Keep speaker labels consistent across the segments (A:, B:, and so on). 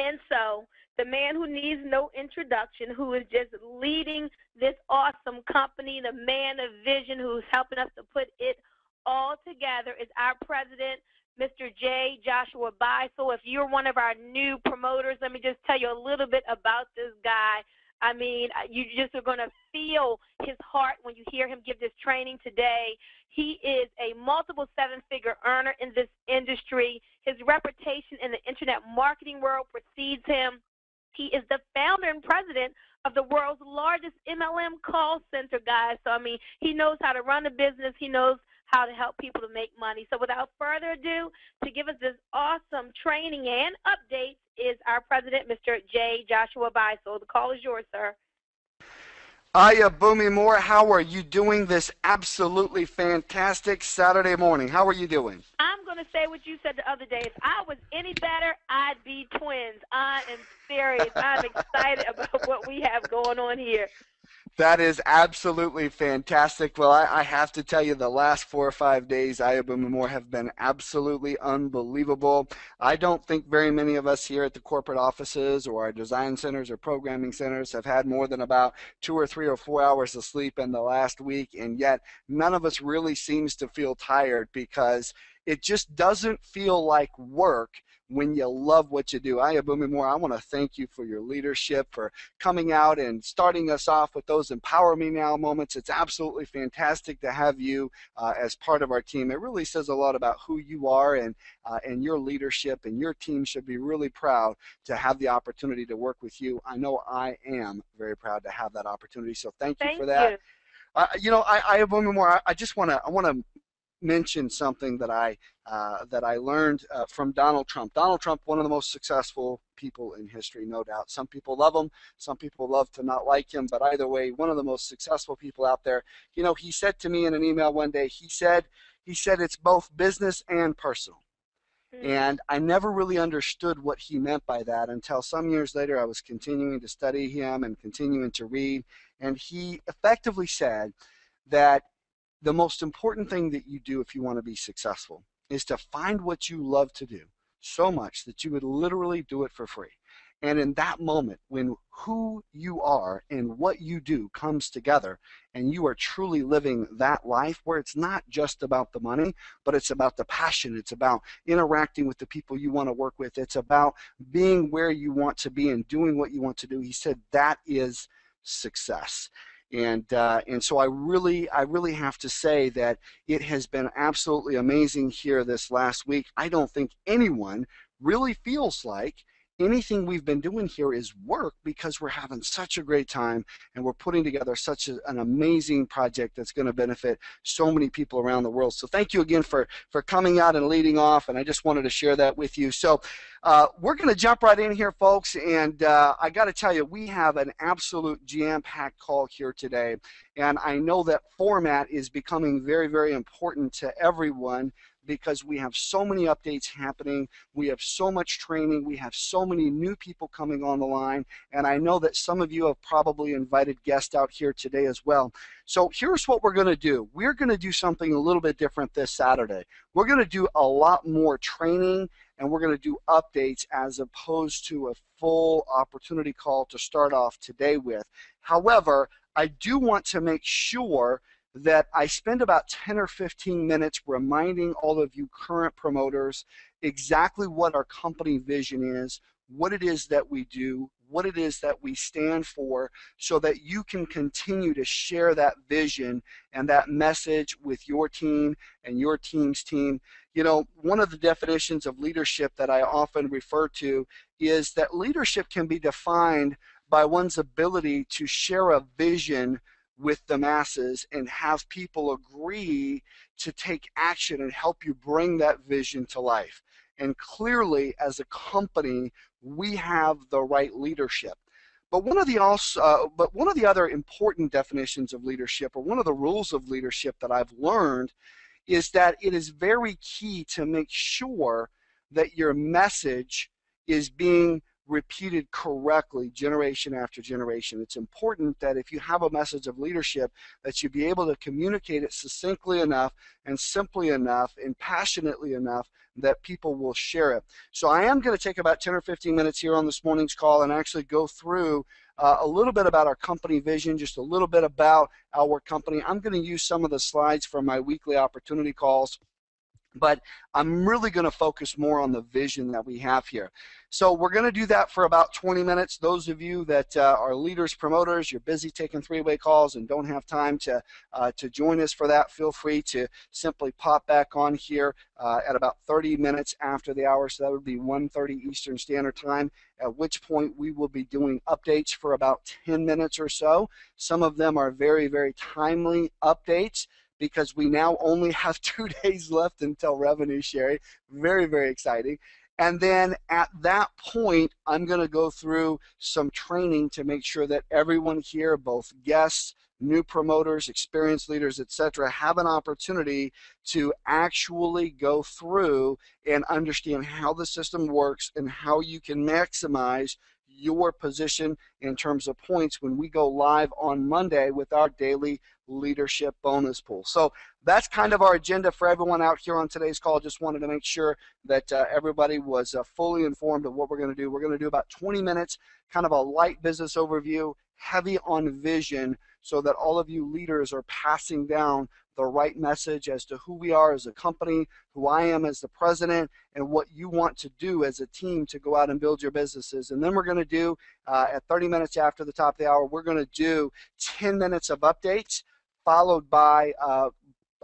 A: And so the man who needs no introduction, who is just leading this awesome company, the man of vision who's helping us to put it all together, is our president, Mr. J. Joshua Bai. So if you're one of our new promoters, let me just tell you a little bit about this guy. I mean, you just are going to feel his heart when you hear him give this training today. He is a multiple seven-figure earner in this industry. His reputation in the internet marketing world precedes him. He is the founder and president of the world's largest MLM call center, guys. So, I mean, he knows how to run a business. He knows how to help people to make money. So without further ado, to give us this awesome training and updates is our president, Mr. J. Joshua Bai. So the call is yours, sir.
B: Hiya, Boomy Moore. How are you doing this absolutely fantastic Saturday morning? How are you doing?
A: I'm going to say what you said the other day. If I was any better, I'd be twins. I am serious. I'm excited about what we have going on here.
B: That is absolutely fantastic. Well, I have to tell you, the last 4 or 5 days, Boomy Moore, have been absolutely unbelievable. I don't think very many of us here at the corporate offices or our design centers or programming centers have had more than about 2 or 3 or 4 hours of sleep in the last week, and yet none of us really seems to feel tired because it just doesn't feel like work when you love what you do. Boomy Moore, I want to thank you for your leadership, for coming out and starting us off with those Empower Me Now moments. It's absolutely fantastic to have you as part of our team. It really says a lot about who you are and your leadership, and your team should be really proud to have the opportunity to work with you. I know I am very proud to have that opportunity, so thank you for that. You know, Boomy Moore, I just want to mention something that I learned from Donald Trump. Donald Trump, one of the most successful people in history, no doubt. Some people love him, some people love to not like him, but either way, one of the most successful people out there. You know, he said to me in an email one day, he said it's both business and personal. And I never really understood what he meant by that until some years later I was continuing to study him and continuing to read, and he effectively said that the most important thing that you do if you want to be successful is to find what you love to do so much that you would literally do it for free. And in that moment, when who you are and what you do comes together and you are truly living that life where it's not just about the money, but it's about the passion, it's about interacting with the people you want to work with, it's about being where you want to be and doing what you want to do, he said that is success. And so I really have to say that it has been absolutely amazing here this last week. I don't think anyone really feels like anything we've been doing here is work because we're having such a great time and we're putting together such an amazing project that's going to benefit so many people around the world. So thank you again for coming out and leading off, and I just wanted to share that with you. So we're going to jump right in here, folks, and I got to tell you, we have an absolute jam-packed call here today, and I know that format is becoming very, very important to everyone because we have so many updates happening, we have so much training, we have so many new people coming on the line, and I know that some of you have probably invited guests out here today as well. So here's what we're going to do. We're going to do something a little bit different this Saturday. We're going to do a lot more training, and we're going to do updates as opposed to a full opportunity call to start off today with. However, I do want to make sure that I spend about 10 or 15 minutes reminding all of you current promoters exactly what our company vision is, what it is that we do, what it is that we stand for, so that you can continue to share that vision and that message with your team and your team's team. You know, one of the definitions of leadership that I often refer to is that leadership can be defined by one's ability to share a vision with the masses and have people agree to take action and help you bring that vision to life. And clearly, as a company, we have the right leadership. But one of the other important definitions of leadership, or one of the rules of leadership that I've learned, is that it is very key to make sure that your message is being repeated correctly generation after generation. It's important that if you have a message of leadership, that you be able to communicate it succinctly enough and simply enough and passionately enough that people will share it. So I am going to take about 10 or 15 minutes here on this morning's call and actually go through a little bit about our company vision, just a little bit about our company. I'm going to use some of the slides from my weekly opportunity calls, but I'm really going to focus more on the vision that we have here. So we're going to do that for about 20 minutes. Those of you that are leaders, promoters, you're busy taking three-way calls and don't have time to join us for that, feel free to simply pop back on here at about 30 minutes after the hour. So that would be 1:30 Eastern Standard Time, at which point we will be doing updates for about 10 minutes or so. Some of them are very, very timely updates, because we now only have 2 days left until revenue sharing. Very, very exciting. And then at that point, I'm going to go through some training to make sure that everyone here, both guests, new promoters, experienced leaders, etc., have an opportunity to actually go through and understand how the system works and how you can maximize your position in terms of points when we go live on Monday with our daily leadership bonus pool. So that's kind of our agenda for everyone out here on today's call. Just wanted to make sure that everybody was fully informed of what we're going to do. We're going to do about 20 minutes, kind of a light business overview, heavy on vision, so that all of you leaders are passing down the right message as to who we are as a company, who I am as the president, and what you want to do as a team to go out and build your businesses. And then we're going to do, at 30 minutes after the top of the hour, we're going to do 10 minutes of updates, followed by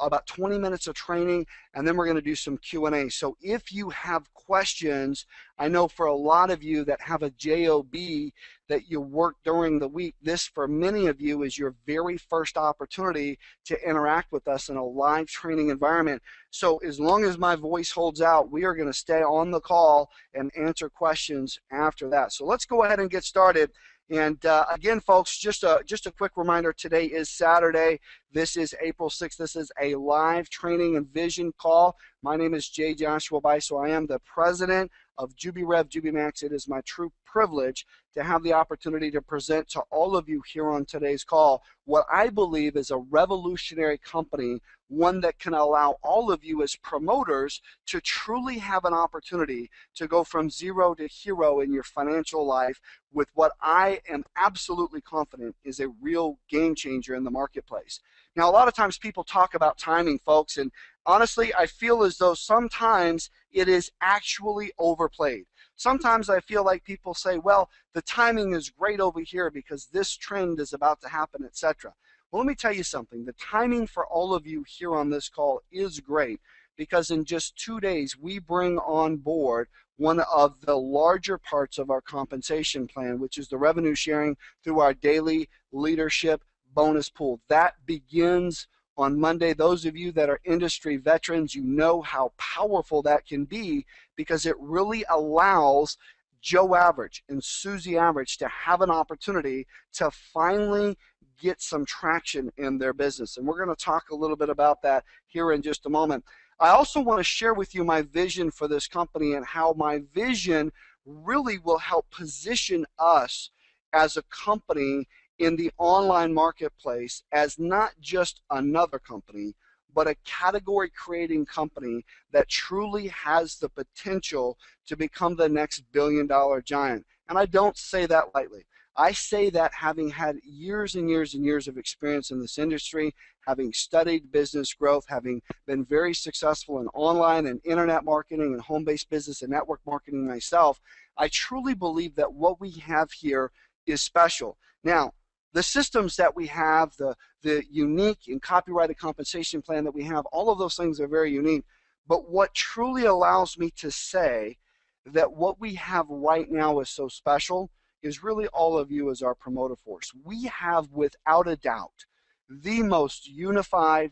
B: about 20 minutes of training, and then we're going to do some Q&A. So if you have questions, I know for a lot of you that have a JOB that you work during the week, this for many of you is your very first opportunity to interact with us in a live training environment. So as long as my voice holds out, we are going to stay on the call and answer questions after that. So let's go ahead and get started. And again, folks, just a quick reminder, today is Saturday. This is April 6th. This is a live training and vision call. My name is J. Joshua Biso. I am the president of Jubi Rev, Jubi Max. It is my true privilege to have the opportunity to present to all of you here on today's call what I believe is a revolutionary company, one that can allow all of you as promoters to truly have an opportunity to go from zero to hero in your financial life with what I am absolutely confident is a real game changer in the marketplace. Now, a lot of times people talk about timing, folks, and honestly, I feel as though sometimes it is actually overplayed. Sometimes I feel like people say, well, the timing is great over here because this trend is about to happen, etc. Well, let me tell you something. The timing for all of you here on this call is great, because in just 2 days, we bring on board one of the larger parts of our compensation plan, which is the revenue sharing through our daily leadership bonus pool. That begins on Monday. Those of you that are industry veterans, you know how powerful that can be, because it really allows Joe Average and Susie Average to have an opportunity to finally get some traction in their business. And we're going to talk a little bit about that here in just a moment. I also want to share with you my vision for this company and how my vision really will help position us as a company in the online marketplace as not just another company, but a category creating company that truly has the potential to become the next billion-dollar giant. And I don't say that lightly. I say that having had years and years and years of experience in this industry, having studied business growth, having been very successful in online and internet marketing and home-based business and network marketing myself, I truly believe that what we have here is special. Now, the systems that we have, the unique and copyrighted compensation plan that we have, all of those things are very unique. But what truly allows me to say that what we have right now is so special is really all of you as our promoter force. We have, without a doubt, the most unified,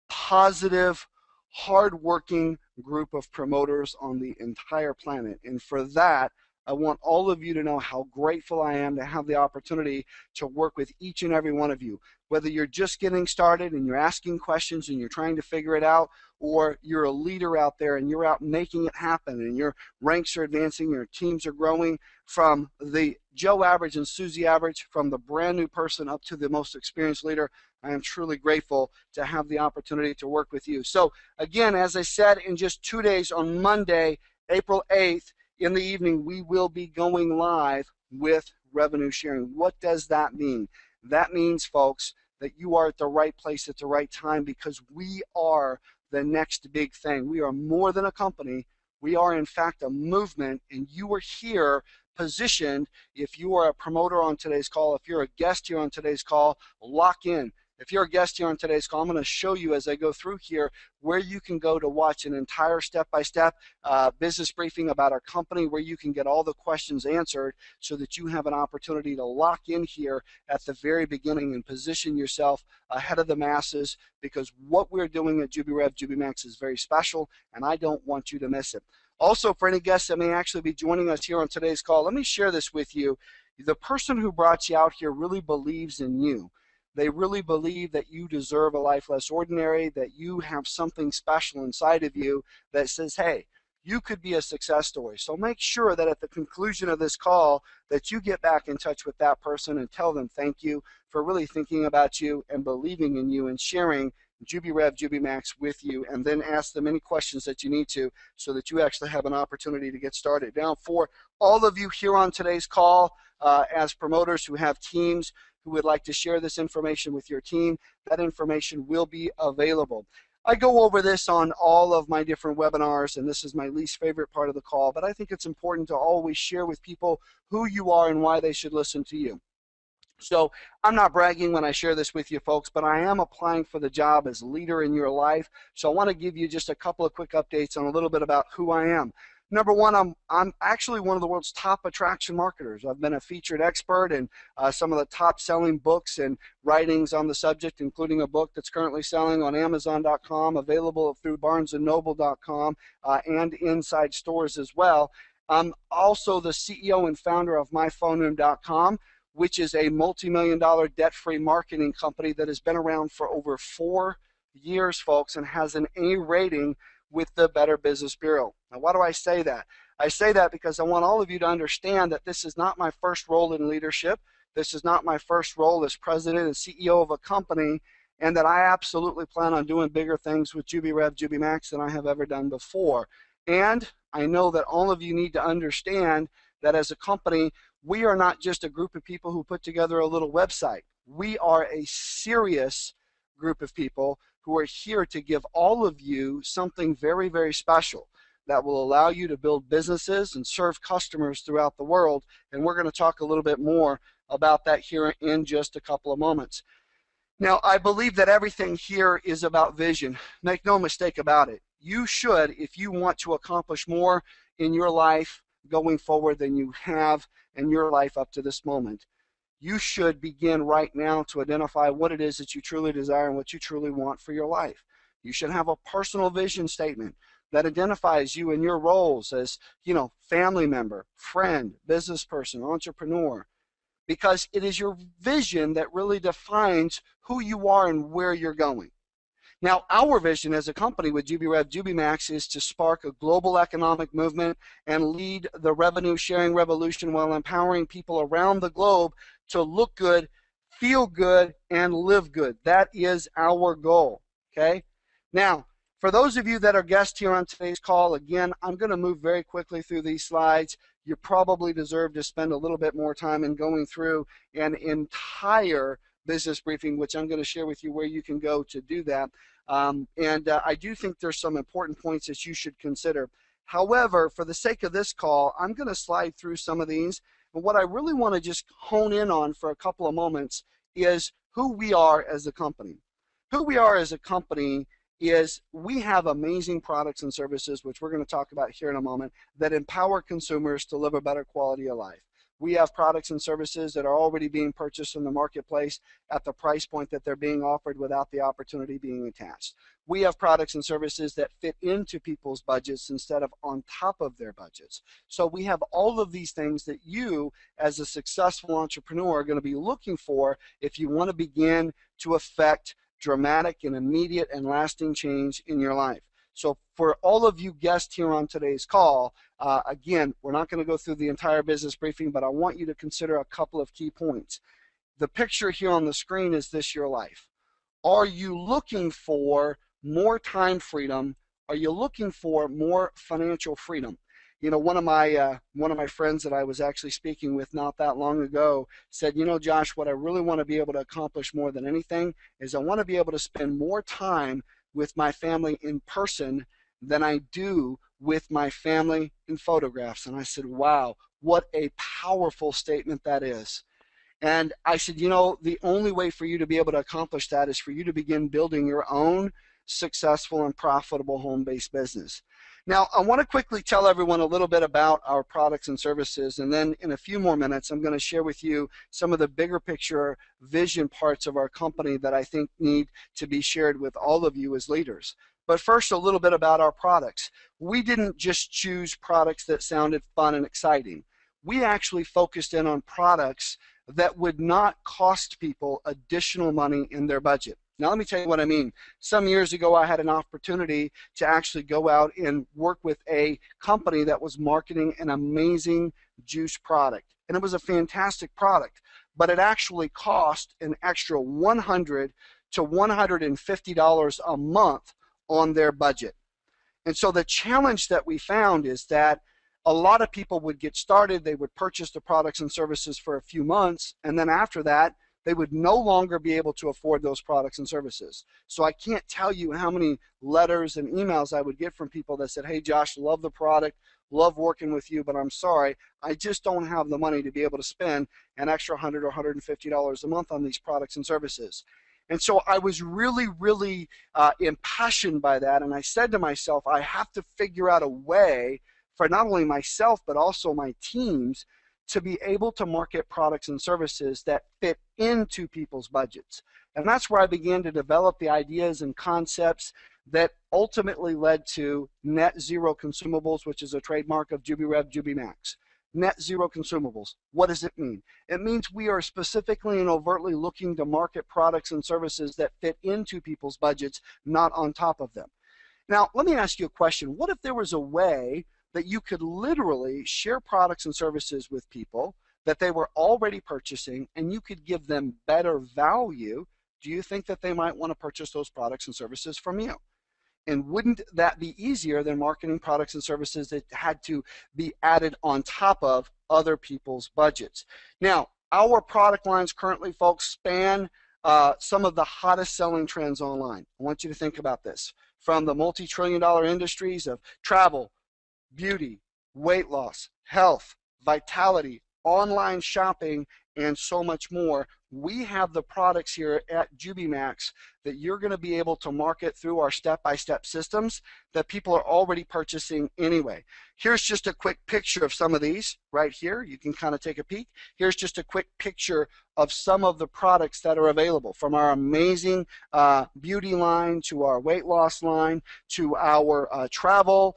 B: positive, hardworking group of promoters on the entire planet. And for that, I want all of you to know how grateful I am to have the opportunity to work with each and every one of you. whether you're just getting started and you're asking questions and you're trying to figure it out, or you're a leader out there and you're out making it happen and your ranks are advancing, your teams are growing, from the Joe average and Susie average, from the brand new person up to the most experienced leader. I am truly grateful to have the opportunity to work with you. So again, as I said, in just 2 days, on Monday, April 8th, in the evening, we will be going live with revenue sharing. What does that mean? That means, folks, that you are at the right place at the right time, because we are the next big thing. We are more than a company. We are, in fact, a movement, and you are here positioned. If you are a promoter on today's call, if you're a guest here on today's call, lock in. If you're a guest here on today's call, I'm going to show you as I go through here where you can go to watch an entire step-by-step business briefing about our company, where you can get all the questions answered so that you have an opportunity to lock in here at the very beginning and position yourself ahead of the masses, because what we're doing at JubiRev, JubiMax is very special, and I don't want you to miss it. Also, for any guests that may actually be joining us here on today's call, let me share this with you. The person who brought you out here really believes in you. They really believe that you deserve a life less ordinary, that you have something special inside of you that says, hey, you could be a success story. So make sure that at the conclusion of this call that you get back in touch with that person and tell them thank you for really thinking about you and believing in you and sharing JubiRev, JubiMax with you, and then ask them any questions that you need to so that you actually have an opportunity to get started. Now, for all of you here on today's call, as promoters who have teams who would like to share this information with your team, that information will be available. I go over this on all of my different webinars, and this is my least favorite part of the call, but I think it's important to always share with people who you are and why they should listen to you. So I'm not bragging when I share this with you, folks, but I am applying for the job as leader in your life. So I want to give you just a couple of quick updates on a little bit about who I am. Number one, I'm actually one of the world's top attraction marketers. I've been a featured expert in some of the top selling books and writings on the subject, including a book that's currently selling on Amazon.com, available through BarnesandNoble.com, and inside stores as well. I'm also the CEO and founder of MyPhoneRoom.com, which is a multi-million-dollar debt-free marketing company that has been around for over 4 years, folks, and has an A rating with the Better Business Bureau. Now, why do I say that? I say that because I want all of you to understand that this is not my first role in leadership. This is not my first role as president and CEO of a company, and that I absolutely plan on doing bigger things with JubiRev, JubiMax than I have ever done before. And I know that all of you need to understand that as a company, we are not just a group of people who put together a little website. We are a serious group of people who are here to give all of you something very, very special that will allow you to build businesses and serve customers throughout the world. And we're going to talk a little bit more about that here in just a couple of moments. Now, I believe that everything here is about vision. Make no mistake about it. You should, if you want to accomplish more in your life going forward than you have in your life up to this moment, you should begin right now to identify what it is that you truly desire and what you truly want for your life. You should have a personal vision statement that identifies you in your roles as, family member, friend, business person, entrepreneur, because it is your vision that really defines who you are and where you're going. Now, our vision as a company with JubiRev, JubiMax is to spark a global economic movement and lead the revenue sharing revolution while empowering people around the globe to look good, feel good, and live good. That is our goal, okay? Now, for those of you that are guests here on today's call, again, I'm going to move very quickly through these slides. You probably deserve to spend a little bit more time in going through an entire business briefing, which I'm going to share with you where you can go to do that. I do think there's some important points that you should consider. However, for the sake of this call, I'm going to slide through some of these. And what I really want to just hone in on for a couple of moments is who we are as a company. Who we are as a company is we have amazing products and services, which we're going to talk about here in a moment, that empower consumers to live a better quality of life. We have products and services that are already being purchased in the marketplace at the price point that they're being offered without the opportunity being attached. We have products and services that fit into people's budgets instead of on top of their budgets. So we have all of these things that you, as a successful entrepreneur, are going to be looking for if you want to begin to affect dramatic and immediate and lasting change in your life. So for all of you guests here on today's call, again, we're not going to go through the entire business briefing, but I want you to consider a couple of key points. The picture here on the screen, is this your life? Are you looking for more time freedom? Are you looking for more financial freedom? You know, one of my friends that I was actually speaking with not that long ago said, you know, Josh, what I really want to be able to accomplish more than anything is I want to be able to spend more time with my family in person than I do with my family in photographs. And I said, wow, what a powerful statement that is. And I said, you know, the only way for you to be able to accomplish that is for you to begin building your own successful and profitable home-based business. Now, I want to quickly tell everyone a little bit about our products and services, and then in a few more minutes, I'm going to share with you some of the bigger picture vision parts of our company that I think need to be shared with all of you as leaders. But first, a little bit about our products. We didn't just choose products that sounded fun and exciting. We actually focused in on products that would not cost people additional money in their budget. Now, let me tell you what I mean. Some years ago, I had an opportunity to actually go out and work with a company that was marketing an amazing juice product. And it was a fantastic product, but it actually cost an extra $100 to $150 a month on their budget. And so the challenge that we found is that a lot of people would get started, they would purchase the products and services for a few months, and then after that, they would no longer be able to afford those products and services. So I can't tell you how many letters and emails I would get from people that said, hey Josh, love the product, love working with you, but I'm sorry, I just don't have the money to be able to spend an extra $100 or $150 a month on these products and services. And so I was really impassioned by that, and I said to myself, I have to figure out a way for not only myself but also my teams to be able to market products and services that fit into people's budgets. And that's where I began to develop the ideas and concepts that ultimately led to Net Zero Consumables, which is a trademark of JubiRev, Jubi Max. Net Zero Consumables, what does it mean? It means we are specifically and overtly looking to market products and services that fit into people's budgets, not on top of them. Now, let me ask you a question. What if there was a way that you could literally share products and services with people that they were already purchasing, and you could give them better value? Do you think that they might want to purchase those products and services from you? And wouldn't that be easier than marketing products and services that had to be added on top of other people's budgets? Now, our product lines currently, folks, span some of the hottest selling trends online. I want you to think about this. From the multi-trillion-dollar industries of travel, beauty, weight loss, health, vitality, online shopping, and so much more. We have the products here at JubiMax that you're going to be able to market through our step-by-step systems that people are already purchasing anyway. Here's just a quick picture of some of these right here. You can kind of take a peek. Here's just a quick picture of some of the products that are available, from our amazing beauty line to our weight loss line to our travel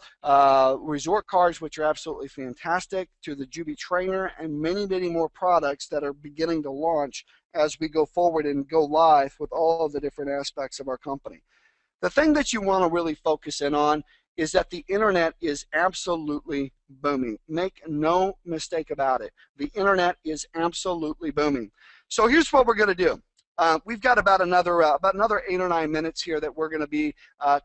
B: resort cards, which are absolutely fantastic, to the Jubi trainer, and many more products that are beginning to launch as we go forward and go live with all of the different aspects of our company. The thing that you want to really focus in on is that the internet is absolutely booming. Make no mistake about it. The internet is absolutely booming. So here's what we're going to do. We've got about another 8 or 9 minutes here that we're going to be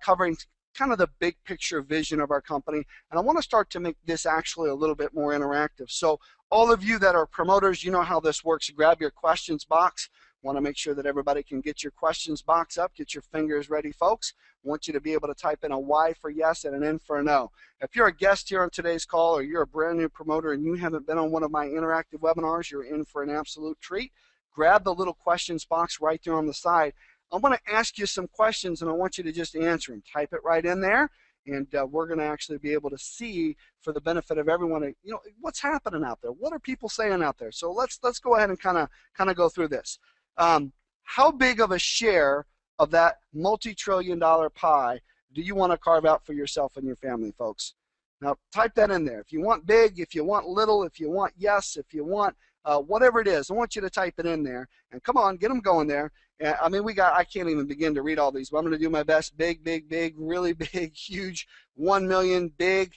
B: covering kind of the big picture vision of our company, and I want to start to make this actually a little bit more interactive. So all of you that are promoters, you know how this works. Grab your questions box. Want to make sure that everybody can get your questions box up. Get your fingers ready, folks. I want you to be able to type in a Y for yes and an N for no. If you're a guest here on today's call, or you're a brand new promoter and you haven't been on one of my interactive webinars, you're in for an absolute treat. Grab the little questions box right there on the side. I want to ask you some questions, and I want you to just answer them. Type it right in there, and we're going to actually be able to see, for the benefit of everyone, you know, what's happening out there. What are people saying out there? So let's go ahead and kind of go through this. How big of a share of that multi-trillion-dollar pie do you want to carve out for yourself and your family, folks? Now, type that in there. If you want big, if you want little, if you want yes, if you want whatever it is. I want you to type it in there. And come on, get them going there. I mean, I can't even begin to read all these, but I'm going to do my best. Big, big, big, really big, huge, 1 million, big,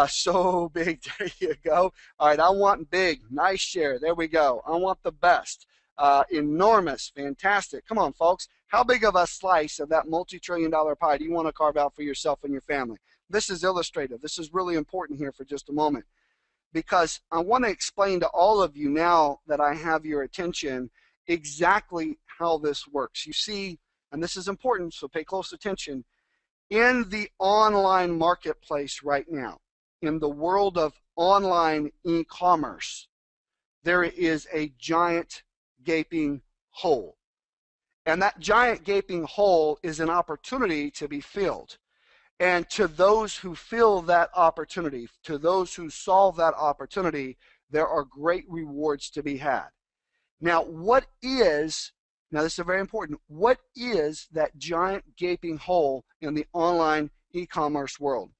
B: so big. There you go. All right, I want big, nice share. There we go. I want the best. Enormous, fantastic. Come on, folks. How big of a slice of that multi-trillion-dollar pie do you want to carve out for yourself and your family? This is illustrative. This is really important here for just a moment, because I want to explain to all of you now that I have your attention exactly how this works. You see, and this is important, so pay close attention, in the online marketplace right now, in the world of online e-commerce, there is a giant gaping hole. And that giant gaping hole is an opportunity to be filled. And to those who fill that opportunity, to those who solve that opportunity, there are great rewards to be had. Now, this is very important, what is that giant gaping hole in the online e-commerce world?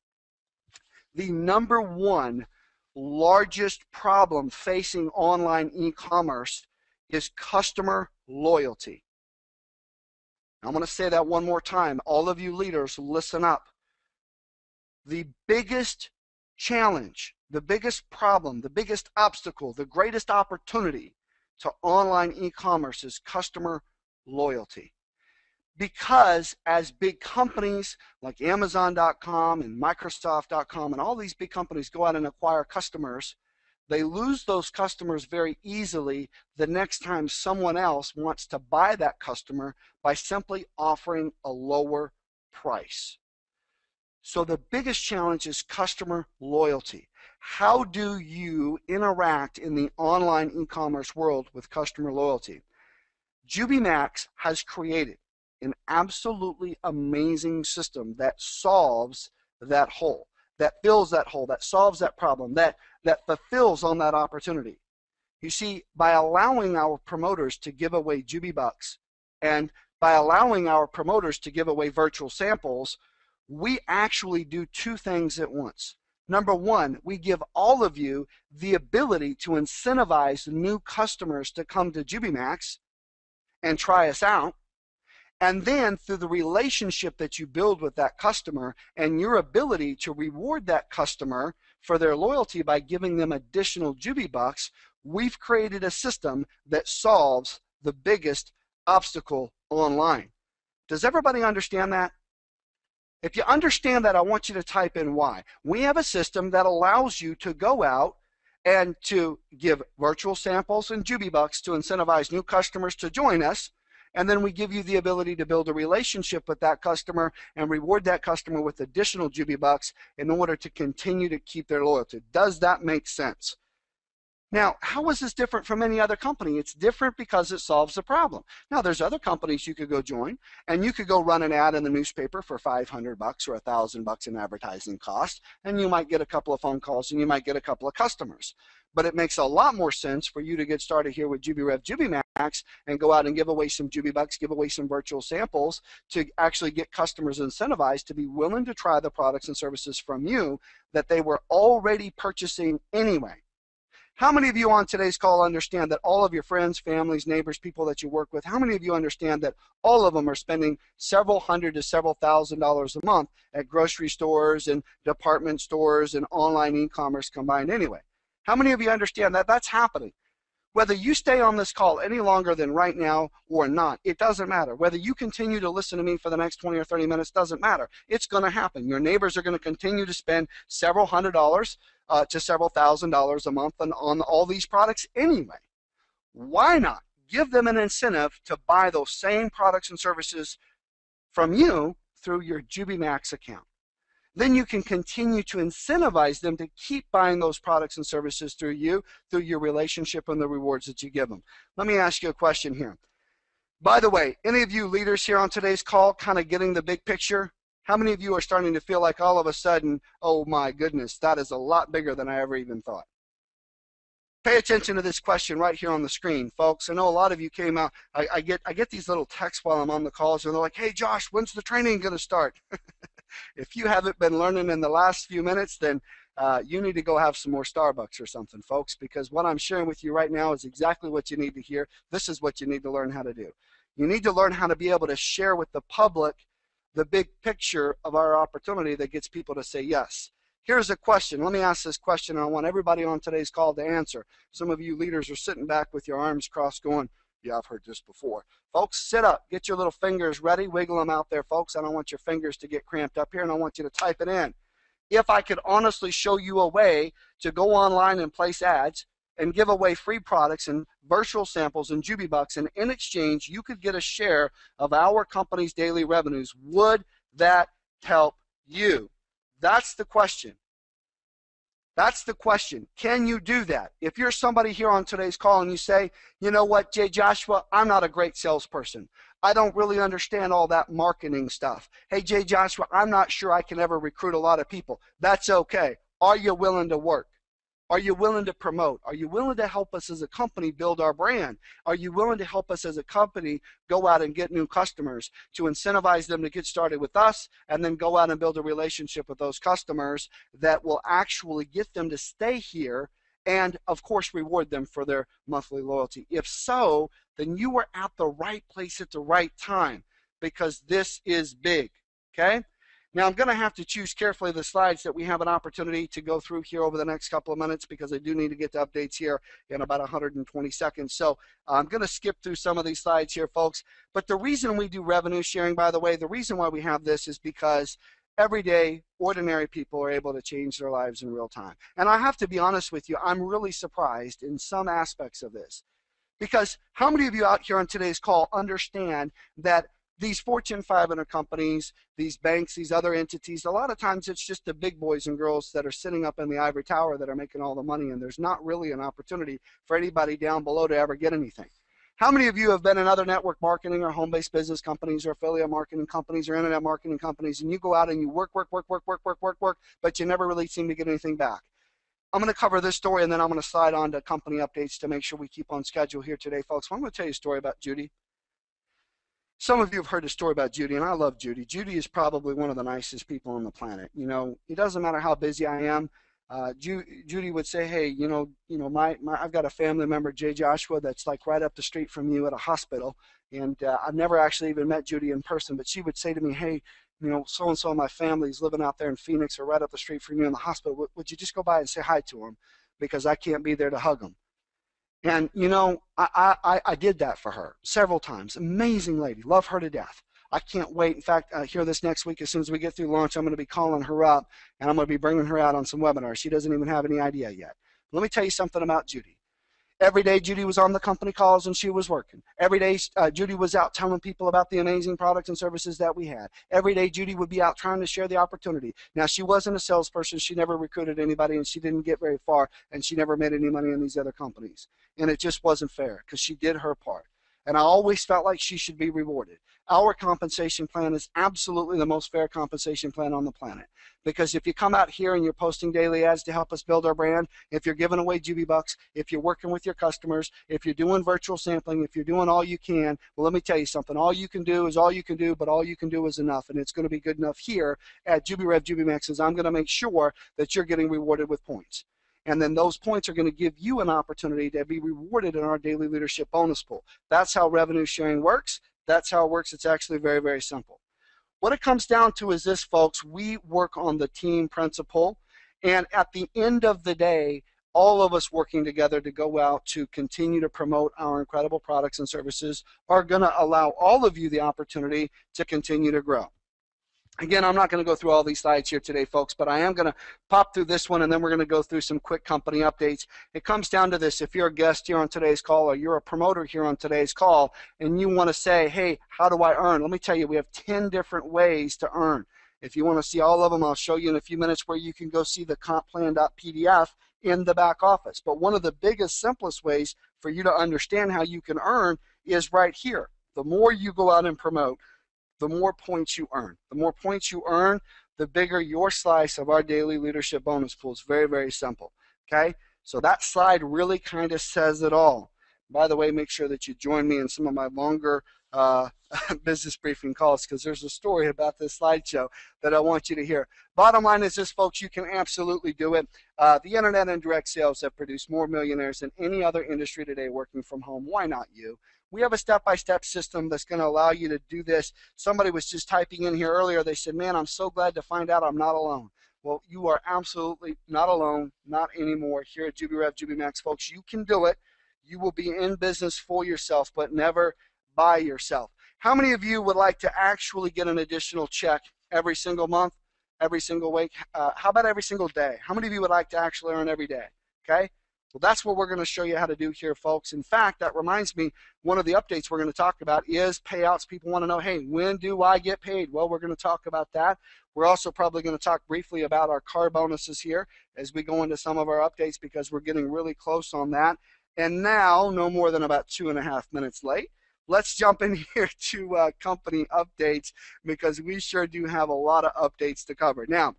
B: The number one largest problem facing online e-commerce is customer loyalty. I'm going to say that one more time. All of you leaders, listen up. The biggest challenge, the biggest problem, the biggest obstacle, the greatest opportunity to online e-commerce is customer loyalty. Because as big companies like Amazon.com and Microsoft.com and all these big companies go out and acquire customers, they lose those customers very easily the next time someone else wants to buy that customer by simply offering a lower price. So the biggest challenge is customer loyalty. How do you interact in the online e-commerce world with customer loyalty? JubiMax has created an absolutely amazing system that solves that hole, that fills that hole, that solves that problem, that fulfills on that opportunity. You see, by allowing our promoters to give away Jubi Bucks and by allowing our promoters to give away virtual samples, we actually do two things at once. Number one, we give all of you the ability to incentivize new customers to come to JubiMax and try us out. And then through the relationship that you build with that customer and your ability to reward that customer for their loyalty by giving them additional Jubi Bucks, we've created a system that solves the biggest obstacle online. Does everybody understand that? If you understand that, I want you to type in why. We have a system that allows you to go out and to give virtual samples and Jubi Bucks to incentivize new customers to join us. And then we give you the ability to build a relationship with that customer and reward that customer with additional Jubi Bucks in order to continue to keep their loyalty. Does that make sense? Now, how is this different from any other company? It's different because it solves the problem. Now, there's other companies you could go join, and you could go run an ad in the newspaper for $500 or $1,000 in advertising cost, and you might get a couple of phone calls and you might get a couple of customers. But it makes a lot more sense for you to get started here with JubiRev, JubiMax, and go out and give away some Jubi Bucks, give away some virtual samples to actually get customers incentivized to be willing to try the products and services from you that they were already purchasing anyway. How many of you on today's call understand that all of your friends, families, neighbors, people that you work with, how many of you understand that all of them are spending several hundred to several $1,000s a month at grocery stores and department stores and online e-commerce combined anyway? How many of you understand that that's happening? Whether you stay on this call any longer than right now or not, it doesn't matter. Whether you continue to listen to me for the next 20 or 30 minutes doesn't matter. It's going to happen. Your neighbors are going to continue to spend several $100s to several $1,000s a month on all these products anyway. Why not give them an incentive to buy those same products and services from you through your JubiMax account? Then you can continue to incentivize them to keep buying those products and services through you, through your relationship and the rewards that you give them. Let me ask you a question here. By the way, any of you leaders here on today's call kind of getting the big picture? How many of you are starting to feel like all of a sudden, oh my goodness, that is a lot bigger than I ever even thought? Pay attention to this question right here on the screen, folks. I know a lot of you came out. I get these little texts while I'm on the calls, and they're like, hey, Josh, when's the training going to start? If you haven't been learning in the last few minutes, then you need to go have some more Starbucks or something, folks, because what I'm sharing with you right now is exactly what you need to hear. This is what you need to learn how to do. You need to learn how to be able to share with the public the big picture of our opportunity that gets people to say yes. Here's a question. Let me ask this question, and I want everybody on today's call to answer. Some of you leaders are sitting back with your arms crossed going, yeah, I've heard this before. Folks, sit up. Get your little fingers ready. Wiggle them out there, folks. I don't want your fingers to get cramped up here, and I want you to type it in. If I could honestly show you a way to go online and place ads and give away free products and virtual samples and JubiBucks, and in exchange, you could get a share of our company's daily revenues, would that help you? That's the question. That's the question. Can you do that? If you're somebody here on today's call and you say, you know what, Jay Joshua, I'm not a great salesperson. I don't really understand all that marketing stuff. Hey, Jay Joshua, I'm not sure I can ever recruit a lot of people. That's okay. Are you willing to work? Are you willing to promote? Are you willing to help us as a company build our brand? Are you willing to help us as a company go out and get new customers, to incentivize them to get started with us, and then go out and build a relationship with those customers that will actually get them to stay here and, of course, reward them for their monthly loyalty? If so, then you are at the right place at the right time, because this is big, okay? Now, I'm going to have to choose carefully the slides that we have an opportunity to go through here over the next couple of minutes, because I do need to get to updates here in about 120 seconds. So I'm going to skip through some of these slides here, folks. But the reason we do revenue sharing, by the way, the reason why we have this is because every day, ordinary people are able to change their lives in real time. And I have to be honest with you, I'm really surprised in some aspects of this. Because how many of you out here on today's call understand that these Fortune 500 companies, these banks, these other entities, a lot of times it's just the big boys and girls that are sitting up in the ivory tower that are making all the money, and there's not really an opportunity for anybody down below to ever get anything. How many of you have been in other network marketing or home-based business companies or affiliate marketing companies or internet marketing companies, and you go out and you work, but you never really seem to get anything back? I'm going to cover this story, and then I'm going to slide on to company updates to make sure we keep on schedule here today, folks. I'm going to tell you a story about Judy. Some of you have heard a story about Judy, and I love Judy. Judy is probably one of the nicest people on the planet. You know, it doesn't matter how busy I am. Judy would say, hey, I've got a family member, Jay Joshua, that's like right up the street from you at a hospital. And I've never actually even met Judy in person, but she would say to me, hey, so-and-so in my family is living out there in Phoenix or right up the street from you in the hospital. Would you just go by and say hi to him, because I can't be there to hug him? And, I did that for her several times. Amazing lady. Love her to death. I can't wait. In fact, here this next week, as soon as we get through launch, I'm going to be calling her up, and I'm going to be bringing her out on some webinars. She doesn't even have any idea yet. Let me tell you something about Judy. Every day, Judy was on the company calls and she was working. Every day, Judy was out telling people about the amazing products and services that we had. Every day, Judy would be out trying to share the opportunity. Now, she wasn't a salesperson. She never recruited anybody, and she didn't get very far, and she never made any money in these other companies. And it just wasn't fair, because she did her part. And I always felt like she should be rewarded. Our compensation plan is absolutely the most fair compensation plan on the planet. Because if you come out here and you're posting daily ads to help us build our brand, if you're giving away JubiBucks, if you're working with your customers, if you're doing virtual sampling, if you're doing all you can, well, let me tell you something. All you can do is all you can do, but all you can do is enough. And it's going to be good enough here at JubiRev, JubiMax, is I'm going to make sure that you're getting rewarded with points. And then those points are going to give you an opportunity to be rewarded in our daily leadership bonus pool. That's how revenue sharing works. That's how it works. It's actually very, very simple. What it comes down to is this, folks. We work on the team principle. And at the end of the day, all of us working together to go out to continue to promote our incredible products and services are going to allow all of you the opportunity to continue to grow. Again, I'm not going to go through all these slides here today, folks, but I am going to pop through this one, and then we're going to go through some quick company updates. It comes down to this. If you're a guest here on today's call, or you're a promoter here on today's call, and you want to say, hey, how do I earn? Let me tell you, we have 10 different ways to earn. If you want to see all of them, I'll show you in a few minutes where you can go see the compplan.pdf in the back office. But one of the biggest, simplest ways for you to understand how you can earn is right here. The more you go out and promote, the more points you earn. The more points you earn, the bigger your slice of our daily leadership bonus pool. It's very, very simple. Okay? So that slide really kind of says it all. By the way, make sure that you join me in some of my longer business briefing calls, because there's a story about this slideshow that I want you to hear. Bottom line is this, folks, you can absolutely do it. The internet and direct sales have produced more millionaires than any other industry today working from home. Why not you? We have a step-by-step system that's going to allow you to do this. Somebody was just typing in here earlier. They said, man, I'm so glad to find out I'm not alone. Well, you are absolutely not alone, not anymore. Here at JubiRev, JubiMax, folks, you can do it. You will be in business for yourself, but never by yourself. How many of you would like to actually get an additional check every single month, every single week? How about every single day? How many of you would like to actually earn every day? Okay? Well, that's what we're going to show you how to do here, folks. In fact, that reminds me, one of the updates we're going to talk about is payouts. People want to know, hey, when do I get paid? Well, we're going to talk about that. We're also probably going to talk briefly about our car bonuses here as we go into some of our updates, because we're getting really close on that. And now, no more than about 2.5 minutes late, let's jump in here to company updates, because we sure do have a lot of updates to cover. Now,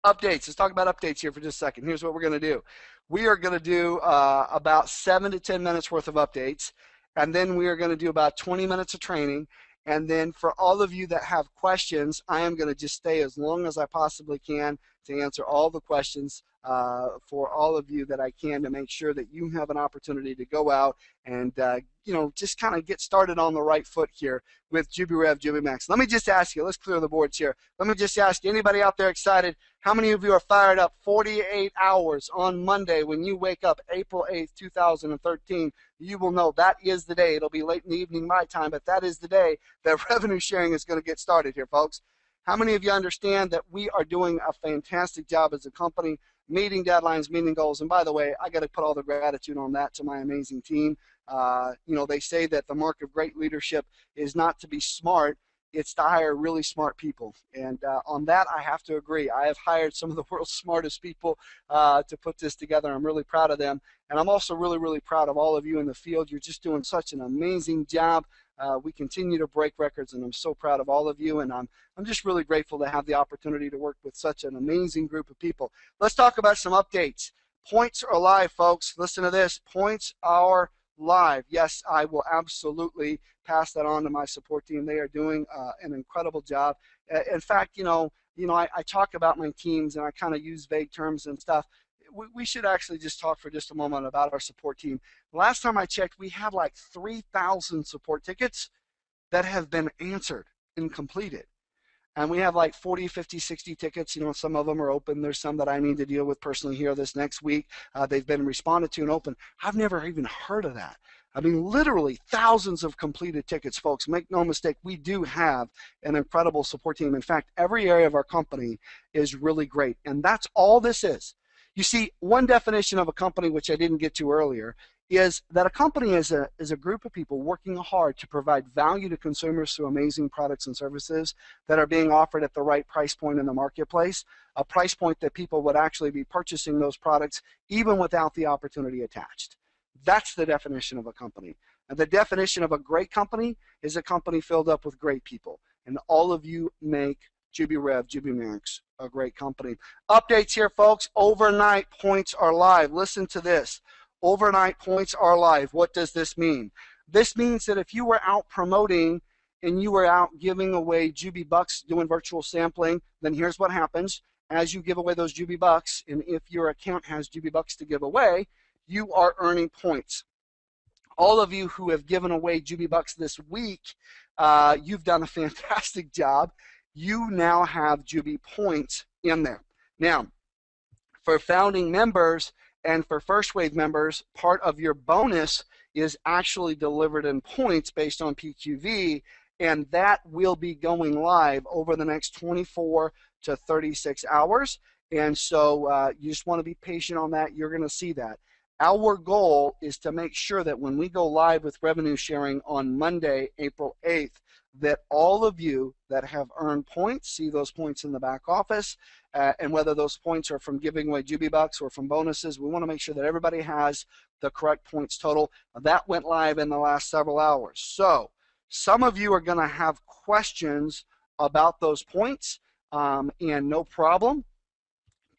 B: updates. Let's talk about updates here for just a second. Here's what we're going to do. We are going to do about 7 to 10 minutes worth of updates, and then we are going to do about 20 minutes of training. And then for all of you that have questions, I am going to just stay as long as I possibly can to answer all the questions for all of you that I can, to make sure that you have an opportunity to go out and just kind of get started on the right foot here with JubiRev, Jubi Max. Let me just ask you, let's clear the boards here. Let me just ask you, anybody out there excited? How many of you are fired up 48 hours on Monday when you wake up April 8th, 2013? You will know that is the day. It'll be late in the evening my time, but that is the day that revenue sharing is going to get started here, folks. How many of you understand that we are doing a fantastic job as a company, meeting deadlines, meeting goals? And by the way, I got to put all the gratitude on that to my amazing team. They say that the mark of great leadership is not to be smart, it's to hire really smart people. And on that, I have to agree. I have hired some of the world's smartest people to put this together. I'm really proud of them. And I'm also really, really proud of all of you in the field. You're just doing such an amazing job. We continue to break records, and I'm so proud of all of you. And I'm just really grateful to have the opportunity to work with such an amazing group of people. Let's talk about some updates. Points are live, folks. Listen to this. Points are live. Yes, I will absolutely pass that on to my support team. They are doing an incredible job. In fact, I talk about my teams and I kind of use vague terms and stuff. We should actually just talk for just a moment about our support team. Last time I checked, we have like 3,000 support tickets that have been answered and completed. And we have like 40, 50, 60 tickets. Some of them are open. There's some that I need to deal with personally here this next week. They've been responded to and open. I've never even heard of that. I mean, literally thousands of completed tickets, folks. Make no mistake, we do have an incredible support team. In fact, every area of our company is really great. And that's all this is. You see, one definition of a company, which I didn't get to earlier, is that a company is a group of people working hard to provide value to consumers through amazing products and services that are being offered at the right price point in the marketplace, a price point that people would actually be purchasing those products even without the opportunity attached. That's the definition of a company. And the definition of a great company is a company filled up with great people. And all of you make JubiRev, Jubi Max a great company. Updates here, folks. Overnight points are live. Listen to this. Overnight points are live. What does this mean? This means that if you were out promoting and you were out giving away Jubi Bucks, doing virtual sampling, then here's what happens. As you give away those Jubi Bucks, and if your account has Jubi Bucks to give away, you are earning points. All of you who have given away Jubi Bucks this week, you've done a fantastic job. You now have Jubi points in there. Now, for founding members and for first wave members, part of your bonus is actually delivered in points based on PQV, and that will be going live over the next 24 to 36 hours. And so you just want to be patient on that. You're going to see that. Our goal is to make sure that when we go live with revenue sharing on Monday, April 8th, that all of you that have earned points see those points in the back office, and whether those points are from giving away Jubi Bucks or from bonuses, we want to make sure that everybody has the correct points total. That went live in the last several hours. So some of you are going to have questions about those points, and no problem.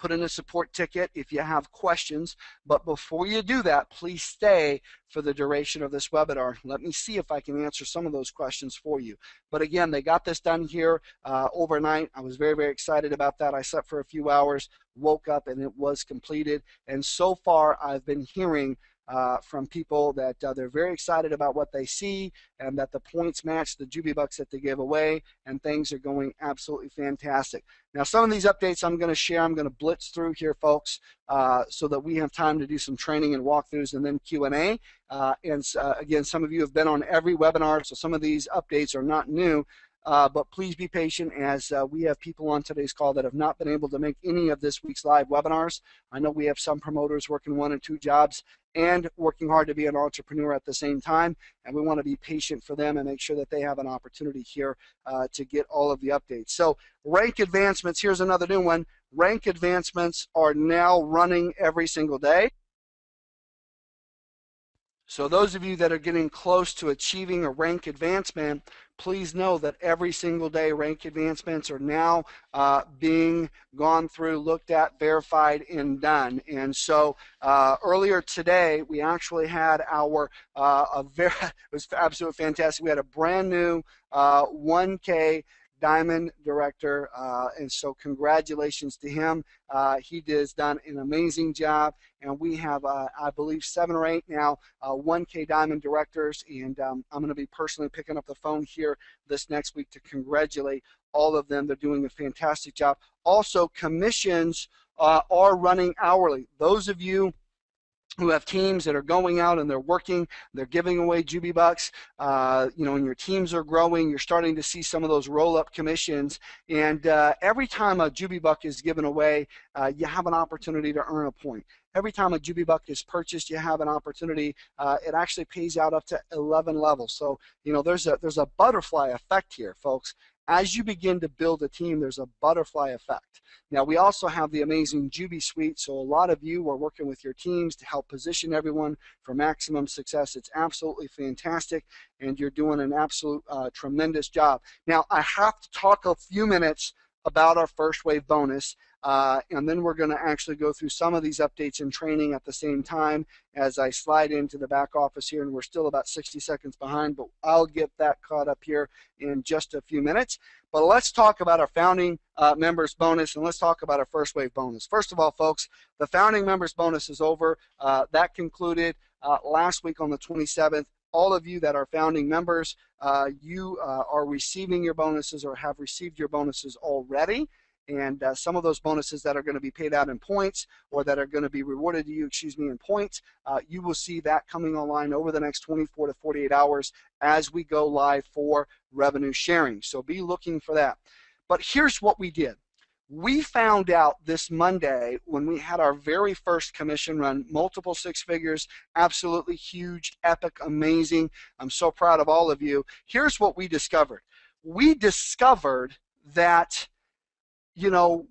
B: put in a support ticket if you have questions. But before you do that, please stay for the duration of this webinar. Let me see if I can answer some of those questions for you. But again, they got this done here overnight. I was very, very excited about that. I slept for a few hours, woke up, and it was completed. And so far, I've been hearing from people that they're very excited about what they see, and that the points match the Jubi Bucks that they give away, and things are going absolutely fantastic. Now, some of these updates I'm going to share, I'm going to blitz through here, folks, so that we have time to do some training and walkthroughs and then Q&A. Again, some of you have been on every webinar, so some of these updates are not new. But please be patient, as we have people on today's call that have not been able to make any of this week's live webinars. I know we have some promoters working 1 and 2 jobs and working hard to be an entrepreneur at the same time, and we want to be patient for them and make sure that they have an opportunity here to get all of the updates. So rank advancements, here's another new one. Rank advancements are now running every single day. So those of you that are getting close to achieving a rank advancement, please know that every single day rank advancements are now being gone through, looked at, verified, and done. And so earlier today, we actually had our, it was absolutely fantastic. We had a brand new 1K Diamond director, and so congratulations to him. He has done an amazing job, and we have, I believe, 7 or 8 now 1K Diamond directors, and I'm going to be personally picking up the phone here this next week to congratulate all of them. They're doing a fantastic job. Also, commissions are running hourly. Those of you who have teams that are going out and they're working, they're giving away Jubi Bucks, you know, and your teams are growing, you're starting to see some of those roll-up commissions, and every time a Jubi Buck is given away, you have an opportunity to earn a point. Every time a Jubi Buck is purchased, you have an opportunity. It actually pays out up to 11 levels. So, you know, there's a butterfly effect here, folks. As you begin to build a team, there's a butterfly effect. Now, we also have the amazing Jubi Suite, so a lot of you are working with your teams to help position everyone for maximum success. It's absolutely fantastic, and you're doing an absolute tremendous job. Now, I have to talk a few minutes about our first wave bonus, and then we're going to actually go through some of these updates and training at the same time as I slide into the back office here, and we're still about 60 seconds behind, but I'll get that caught up here in just a few minutes. But let's talk about our founding members bonus, and let's talk about our first wave bonus. First of all, folks, the founding members bonus is over. That concluded last week on the 27th. All of you that are founding members, you are receiving your bonuses or have received your bonuses already. And some of those bonuses that are going to be paid out in points, or that are going to be rewarded to you, in points, you will see that coming online over the next 24 to 48 hours as we go live for revenue sharing. So be looking for that. But here's what we did. We found out this Monday when we had our very first commission run, multiple 6 figures, absolutely huge, epic, amazing. I'm so proud of all of you. Here's what we discovered. We discovered that, you know,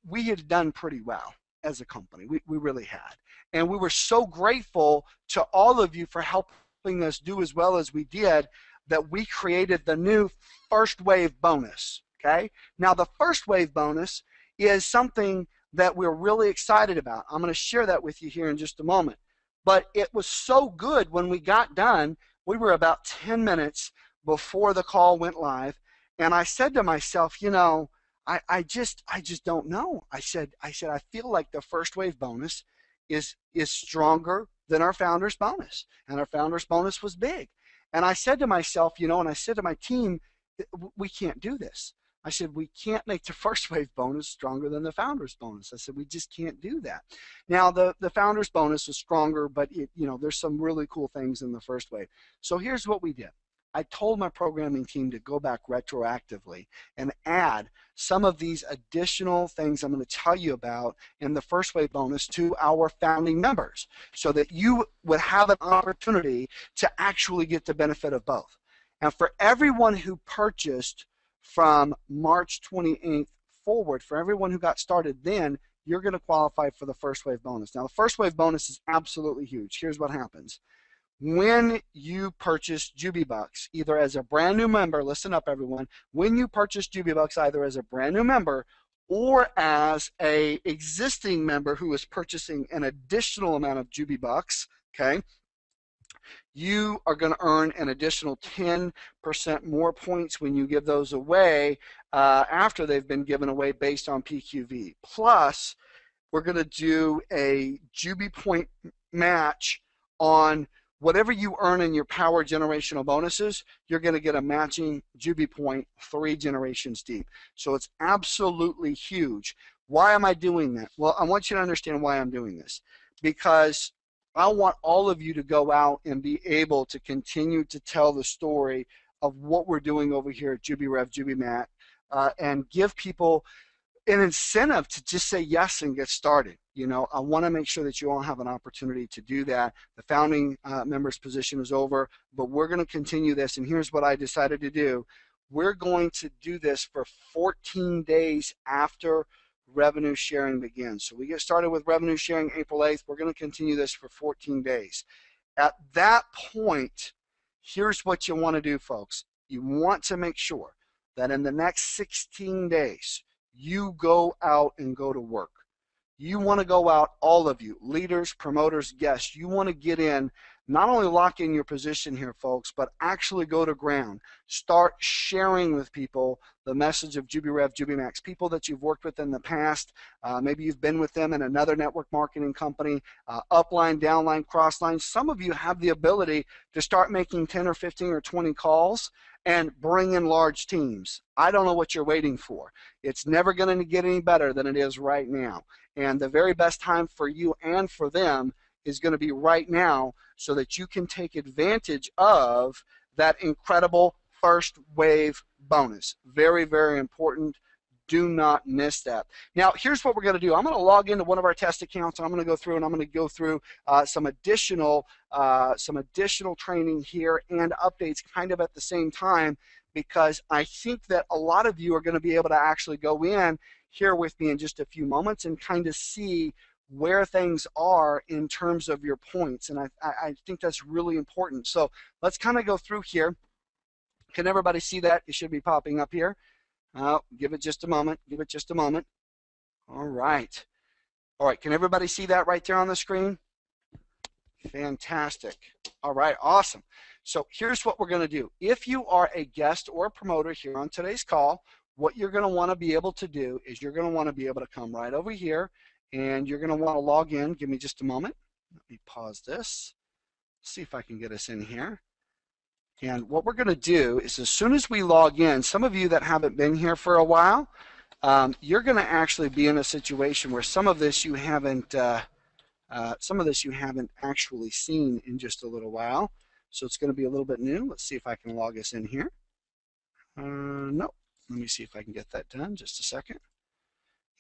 B: we had done pretty well as a company. We really had. And we were so grateful to all of you for helping us do as well as we did, that we created the new first wave bonus. Okay? Now, the first wave bonus is something that we're really excited about. I'm going to share that with you here in just a moment. But it was so good when we got done. We were about 10 minutes before the call went live, and I said to myself, you know, I just don't know. I said I feel like the first wave bonus is stronger than our founders bonus, and our founders bonus was big. And I said to myself, you know, and I said to my team, we can't do this. I said, we can't make the first wave bonus stronger than the founders bonus. I said, we just can't do that. Now, the founders bonus is stronger, but you know, there's some really cool things in the first wave. So here's what we did. I told my programming team to go back retroactively and add some of these additional things I'm going to tell you about in the first wave bonus to our founding members, so that you would have an opportunity to actually get the benefit of both. And for everyone who purchased from March 28th forward, for everyone who got started then, you're going to qualify for the first wave bonus. Now, the first wave bonus is absolutely huge. Here's what happens. When you purchase Jubi Bucks, either as a brand new member, listen up everyone, when you purchase Jubi Bucks either as a brand new member or as a existing member who is purchasing an additional amount of Jubi bucks, okay, you are going to earn an additional 10% more points when you give those away after they've been given away based on PQV. Plus, we're going to do a Jubi point match on whatever you earn in your power generational bonuses. You're going to get a matching Jubi point 3 generations deep. So it's absolutely huge. Why am I doing that? Well, I want you to understand why I'm doing this, because I want all of you to go out and be able to continue to tell the story of what we're doing over here at JubiRev, JubiMax, and give people an incentive to just say yes and get started. You know, I want to make sure that you all have an opportunity to do that. The founding members position is over, but we're going to continue this, and here's what I decided to do. We're going to do this for 14 days after revenue sharing begins. So we get started with revenue sharing April 8th. We're going to continue this for 14 days. At that point, here's what you want to do, folks. You want to make sure that in the next 16 days, you go out and go to work. You want to go out, all of you, leaders, promoters, guests, you want to get in, not only lock in your position here, folks, but actually go to ground. Start sharing with people the message of JubiRev, JubiMax, people that you've worked with in the past. Maybe you've been with them in another network marketing company, upline, downline, crossline. Some of you have the ability to start making 10 or 15 or 20 calls and bring in large teams. I don't know what you're waiting for. It's never going to get any better than it is right now. And the very best time for you and for them is going to be right now, so that you can take advantage of that incredible first wave bonus. Very, very important. Do not miss that. Now, here's what we're going to do. I'm going to log into one of our test accounts, and I'm going to go through some additional training here and updates kind of at the same time, because I think that a lot of you are going to be able to actually go in here with me in just a few moments and kind of see where things are in terms of your points. And I think that's really important. So let's kind of go through here. Can everybody see that? It should be popping up here. Give it just a moment. Give it just a moment. All right. All right. Can everybody see that right there on the screen? Fantastic. All right. Awesome. So here's what we're going to do. If you are a guest or a promoter here on today's call, what you're going to want to be able to do is you're going to want to be able to come right over here, and you're going to want to log in. Give me just a moment. Let me pause this. See if I can get us in here. And what we're going to do is, as soon as we log in, some of you that haven't been here for a while, you're going to actually be in a situation where some of this you haven't actually seen in just a little while. So it's going to be a little bit new. Let's see if I can log us in here. No. Let me see if I can get that done. Just a second.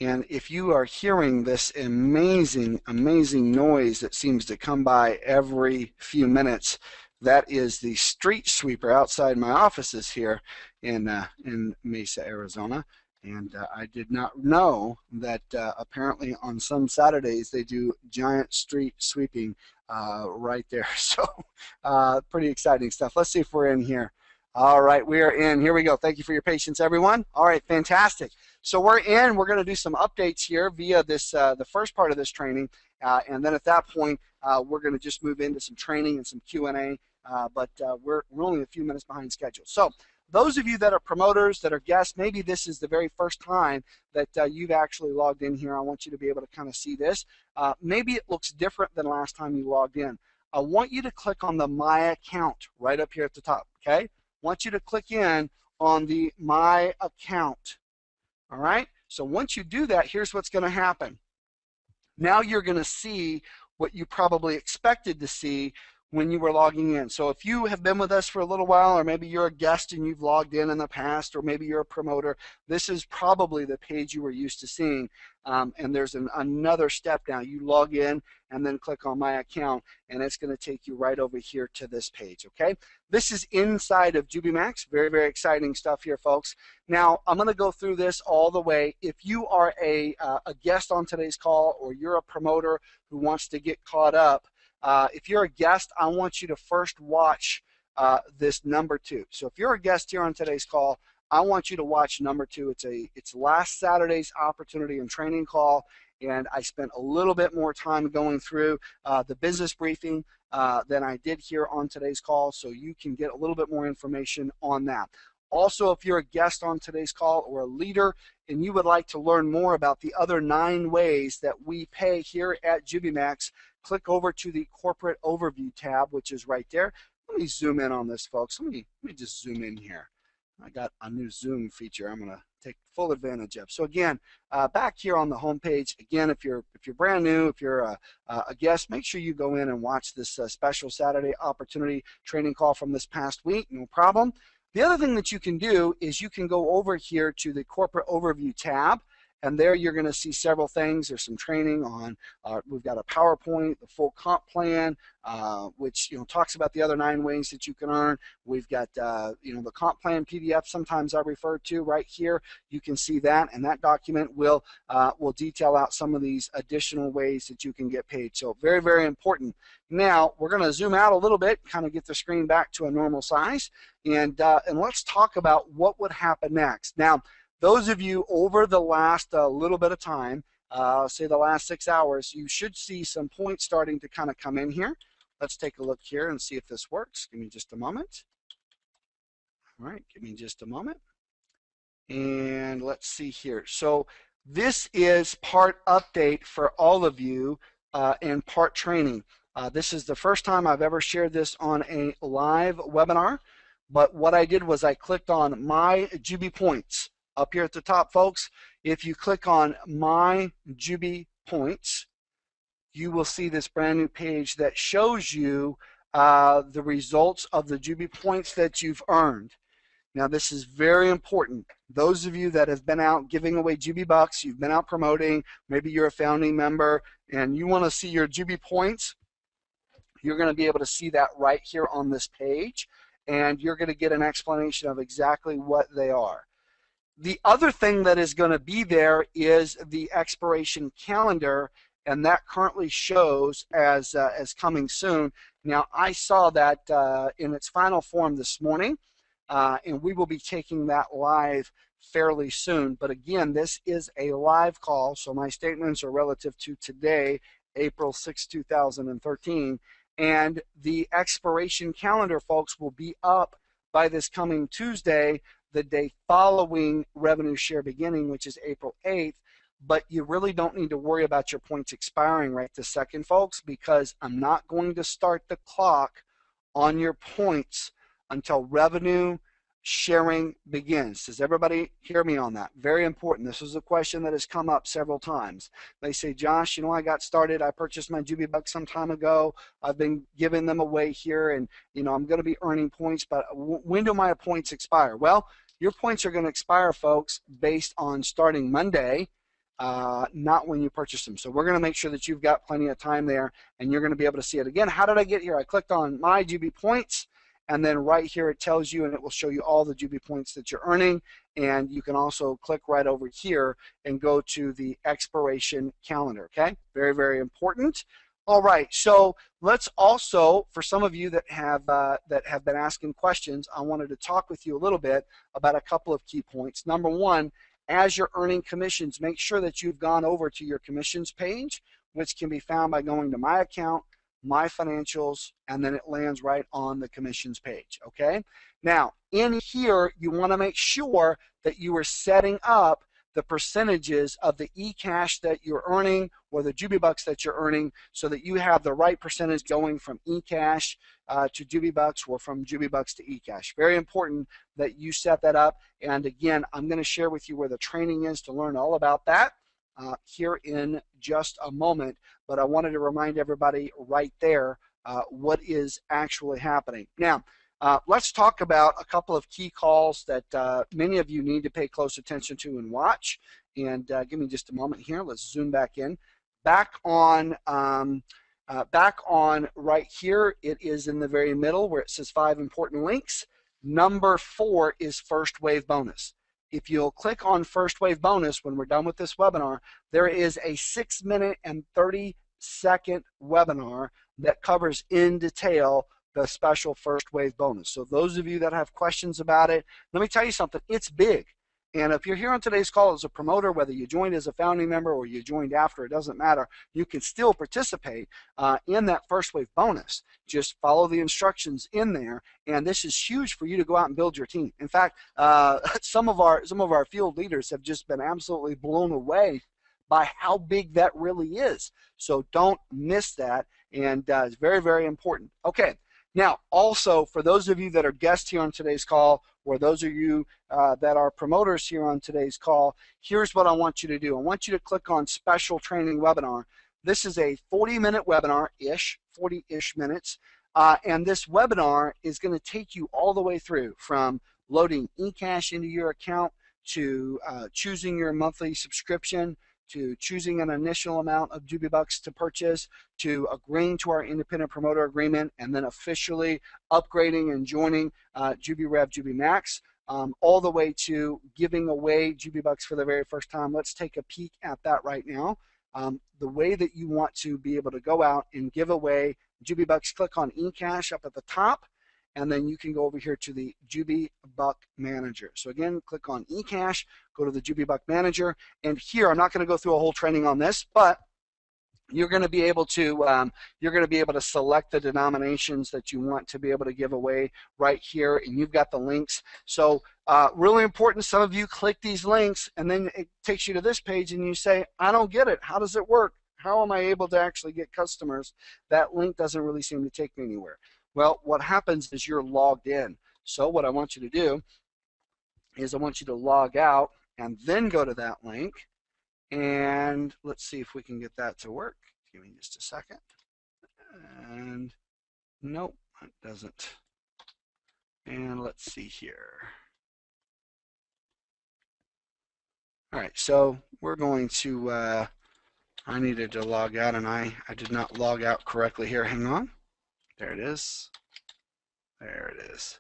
B: And if you are hearing this amazing, amazing noise that seems to come by every few minutes, that is the street sweeper outside my offices here in Mesa, Arizona. And I did not know that apparently on some Saturdays they do giant street sweeping right there. So pretty exciting stuff. Let's see if we're in here. All right, we are in. Here we go. Thank you for your patience, everyone. All right, fantastic. So we're in. We're going to do some updates here via this the first part of this training, and then at that point, we're going to just move into some training and some Q&A. But we're only a few minutes behind schedule. So those of you that are promoters, that are guests, maybe this is the very first time that you've actually logged in here. I want you to be able to kind of see this. Maybe it looks different than last time you logged in. I want you to click on the My Account right up here at the top. Okay. I want you to click in on the My Account. All right. So once you do that, here's what's going to happen. Now you're going to see what you probably expected to see when you were logging in. So if you have been with us for a little while, or maybe you're a guest and you've logged in the past, or maybe you're a promoter, this is probably the page you were used to seeing. And there's another step down. You log in and then click on My Account, and it's going to take you right over here to this page. Okay, this is inside of JubiMax. Very, very exciting stuff here, folks. Now I'm going to go through this all the way. If you are a guest on today's call, or you're a promoter who wants to get caught up, if you're a guest, I want you to first watch this number 2. So if you're a guest here on today's call, I want you to watch number 2. It's last Saturday's opportunity and training call, and I spent a little bit more time going through the business briefing than I did here on today's call, so you can get a little bit more information on that. Also, if you're a guest on today's call or a leader and you would like to learn more about the other 9 ways that we pay here at JubiMax, click over to the corporate overview tab, which is right there. Let me zoom in on this, folks. Let me just zoom in here. I got a new Zoom feature I'm going to take full advantage of. So again, back here on the home page, again, if you're brand new, if you're a guest, make sure you go in and watch this special Saturday opportunity training call from this past week. No problem. The other thing that you can do is you can go over here to the corporate overview tab, and there you're going to see several things. There's some training on, we've got a PowerPoint, the full comp plan, which talks about the other 9 ways that you can earn. We've got the comp plan PDF, sometimes I refer to right here. You can see that, and that document will detail out some of these additional ways that you can get paid. So very, very important. Now we're going to zoom out a little bit, kind of get the screen back to a normal size, and let's talk about what would happen next. Now, those of you over the last little bit of time, say the last 6 hours, you should see some points starting to kind of come in here. Let's take a look here and see if this works. Give me just a moment. All right, give me just a moment. And let's see here. So this is part update for all of you and part training. This is the first time I've ever shared this on a live webinar, but what I did was I clicked on My Jubi Points. Up here at the top, folks, if you click on My Jubi Points, you will see this brand new page that shows you the results of the Jubi Points that you've earned. Now, this is very important. Those of you that have been out giving away Jubi Bucks, you've been out promoting, maybe you're a founding member, and you want to see your Jubi Points, you're going to be able to see that right here on this page, and you're going to get an explanation of exactly what they are. The other thing that is going to be there is the expiration calendar, and that currently shows as coming soon. Now, I saw that in its final form this morning, and we will be taking that live fairly soon. But again, this is a live call, so my statements are relative to today, April 6, 2013, and the expiration calendar, folks, will be up by this coming Tuesday, the day following revenue share beginning, which is April 8th, but you really don't need to worry about your points expiring right this second, folks, because I'm not going to start the clock on your points until revenue sharing begins. Does everybody hear me on that? Very important. This is a question that has come up several times. They say, Josh, I got started. I purchased my Jubi Bucks some time ago. I've been giving them away here, and I'm going to be earning points, but when do my points expire? Well, your points are going to expire, folks, based on starting Monday, not when you purchase them. So we're going to make sure that you've got plenty of time there, and you're going to be able to see it. Again, how did I get here? I clicked on My Jubi Points, and then right here it tells you, and it will show you all the Jubi Points that you're earning, and you can also click right over here and go to the expiration calendar, okay? Very, very important. All right, so let's also, for some of you that have been asking questions, I wanted to talk with you a little bit about a couple of key points. Number one, as you're earning commissions, make sure that you've gone over to your commissions page, which can be found by going to My Account, My Financials, and then it lands right on the commissions page, okay? Now, in here, you want to make sure that you are setting up the percentages of the eCash that you're earning or the Jubi Bucks that you're earning so that you have the right percentage going from eCash to Jubi Bucks or from Jubi Bucks to eCash. Very important that you set that up. And again, I'm going to share with you where the training is to learn all about that here in just a moment. But I wanted to remind everybody right there what is actually happening. Now, let's talk about a couple of key calls that many of you need to pay close attention to and watch. And give me just a moment here. Let's zoom back in. Back on right here, it is in the very middle where it says 5 important links. Number 4 is First Wave Bonus. If you'll click on First Wave Bonus when we're done with this webinar, there is a 6-minute and 30-second webinar that covers in detail the special first wave bonus. So those of you that have questions about it, let me tell you something, it's big. And if you're here on today's call as a promoter, whether you joined as a founding member or you joined after, it doesn't matter. You can still participate in that first wave bonus. Just follow the instructions in there, and this is huge for you to go out and build your team. In fact, some of our field leaders have just been absolutely blown away by how big that really is. So don't miss that, and it's very, very important. Okay. Now, also, for those of you that are guests here on today's call, or those of you that are promoters here on today's call, here's what I want you to do. I want you to click on Special Training Webinar. This is a 40-minute webinar-ish, 40-ish minutes, and this webinar is going to take you all the way through from loading eCash into your account to choosing your monthly subscription, to choosing an initial amount of JubiBucks to purchase, to agreeing to our independent promoter agreement, and then officially upgrading and joining JubiRev, Jubi Max, all the way to giving away JubiBucks for the very first time. Let's take a peek at that right now. The way that you want to be able to go out and give away JubiBucks, click on eCash up at the top, and then you can go over here to the JubiBuck Manager. So again, click on eCash, go to the JubiBuck Manager, and here I'm not going to go through a whole training on this, but you're going to be able to select the denominations that you want to be able to give away right here, and you've got the links. So really important, some of you click these links, and then it takes you to this page, and you say, I don't get it. How does it work? How am I able to actually get customers? That link doesn't really seem to take me anywhere. Well, what happens is you're logged in. So what I want you to do is I want you to log out and then go to that link. And let's see if we can get that to work. Give me just a second. And nope, it doesn't. And let's see here. All right, so we're going to, I needed to log out, and I did not log out correctly here. Hang on. There it is. There it is.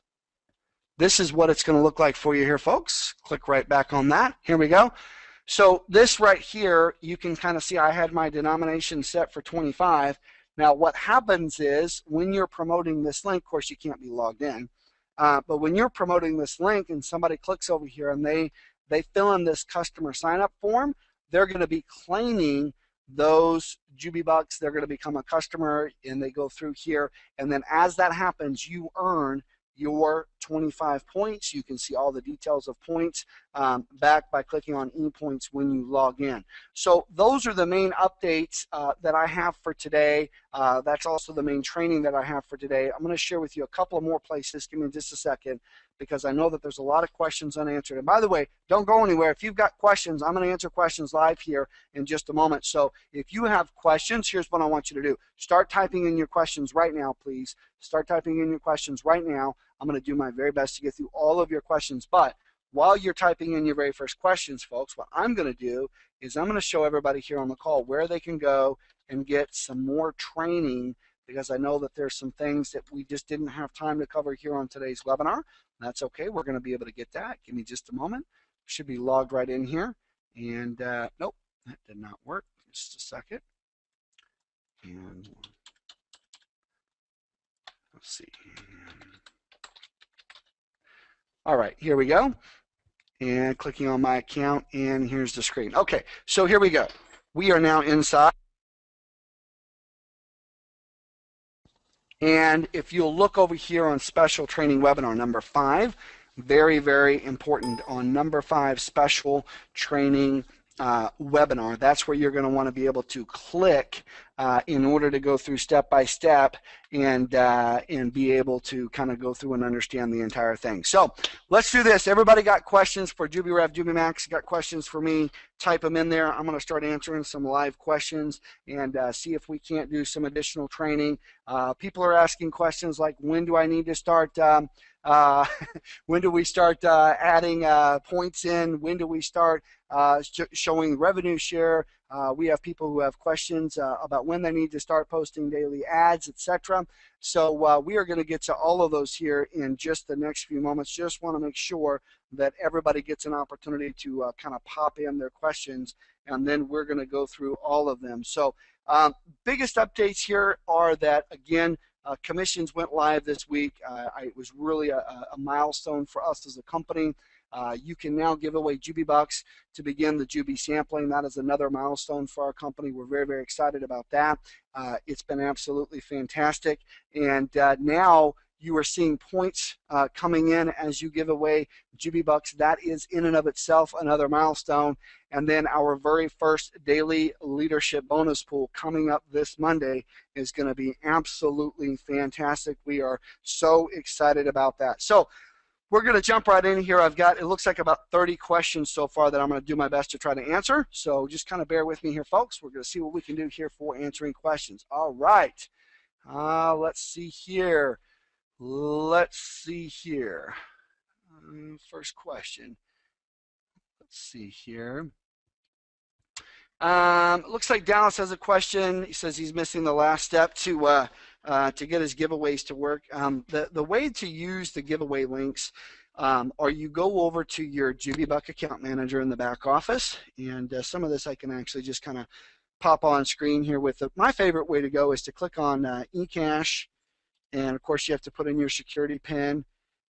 B: This is what it's going to look like for you here, folks. Click right back on that. Here we go. So this right here, you can kind of see I had my denomination set for 25. Now what happens is when you're promoting this link, of course you can't be logged in, but when you're promoting this link and somebody clicks over here and they fill in this customer sign up form, they're going to be claiming those JubiBucks. They're going to become a customer, and they go through here, and then as that happens, you earn your 25 points. You can see all the details of points back by clicking on ePoints when you log in. So those are the main updates that I have for today. That's also the main training that I have for today. I'm going to share with you a couple of more places. Give me just a second, because I know that there's a lot of questions unanswered. And by the way, don't go anywhere. If you've got questions, I'm going to answer questions live here in just a moment. So if you have questions, here's what I want you to do. Start typing in your questions right now, please. Start typing in your questions right now. I'm going to do my very best to get through all of your questions. But while you're typing in your very first questions, folks, what I'm going to do is I'm going to show everybody here on the call where they can go and get some more training, because I know that there's some things that we just didn't have time to cover here on today's webinar. That's okay. We're going to be able to get that. Give me just a moment. Should be logged right in here. And nope, that did not work. Just a second. And let's see. All right, here we go. And clicking on my account, and here's the screen. Okay, so here we go. We are now inside. And if you'll look over here on special training webinar number 5, very, very important, on number 5 special training webinar. That's where you're going to want to be able to click in order to go through step by step and be able to kind of go through and understand the entire thing. So let's do this. Everybody got questions for JubiRev, JubiMax? Got questions for me? Type them in there. I'm going to start answering some live questions and see if we can't do some additional training. People are asking questions like, when do I need to start when do we start adding points in? When do we start showing revenue share? We have people who have questions about when they need to start posting daily ads, etc. So we are going to get to all of those here in just the next few moments. Just want to make sure that everybody gets an opportunity to kind of pop in their questions, and then we're going to go through all of them. So biggest updates here are that, again, Commissions went live this week. It was really a milestone for us as a company. You can now give away JubiBucks to begin the Jubi sampling. That is another milestone for our company. We're very, very excited about that. It's been absolutely fantastic. And now you are seeing points coming in as you give away JubiBucks. That is in and of itself another milestone. And then our very first daily leadership bonus pool coming up this Monday is going to be absolutely fantastic. We are so excited about that. So we're going to jump right in here. I've got, it looks like about 30 questions so far that I'm going to do my best to try to answer. So just kind of bear with me here, folks. We're going to see what we can do here for answering questions. All right. Let's see here. First question. Let's see here. Looks like Dallas has a question. He says he's missing the last step to get his giveaways to work. The way to use the giveaway links, or you go over to your JubiBuck account manager in the back office, and some of this I can actually just kind of pop on screen here with it. My favorite way to go is to click on eCash, and of course you have to put in your security PIN,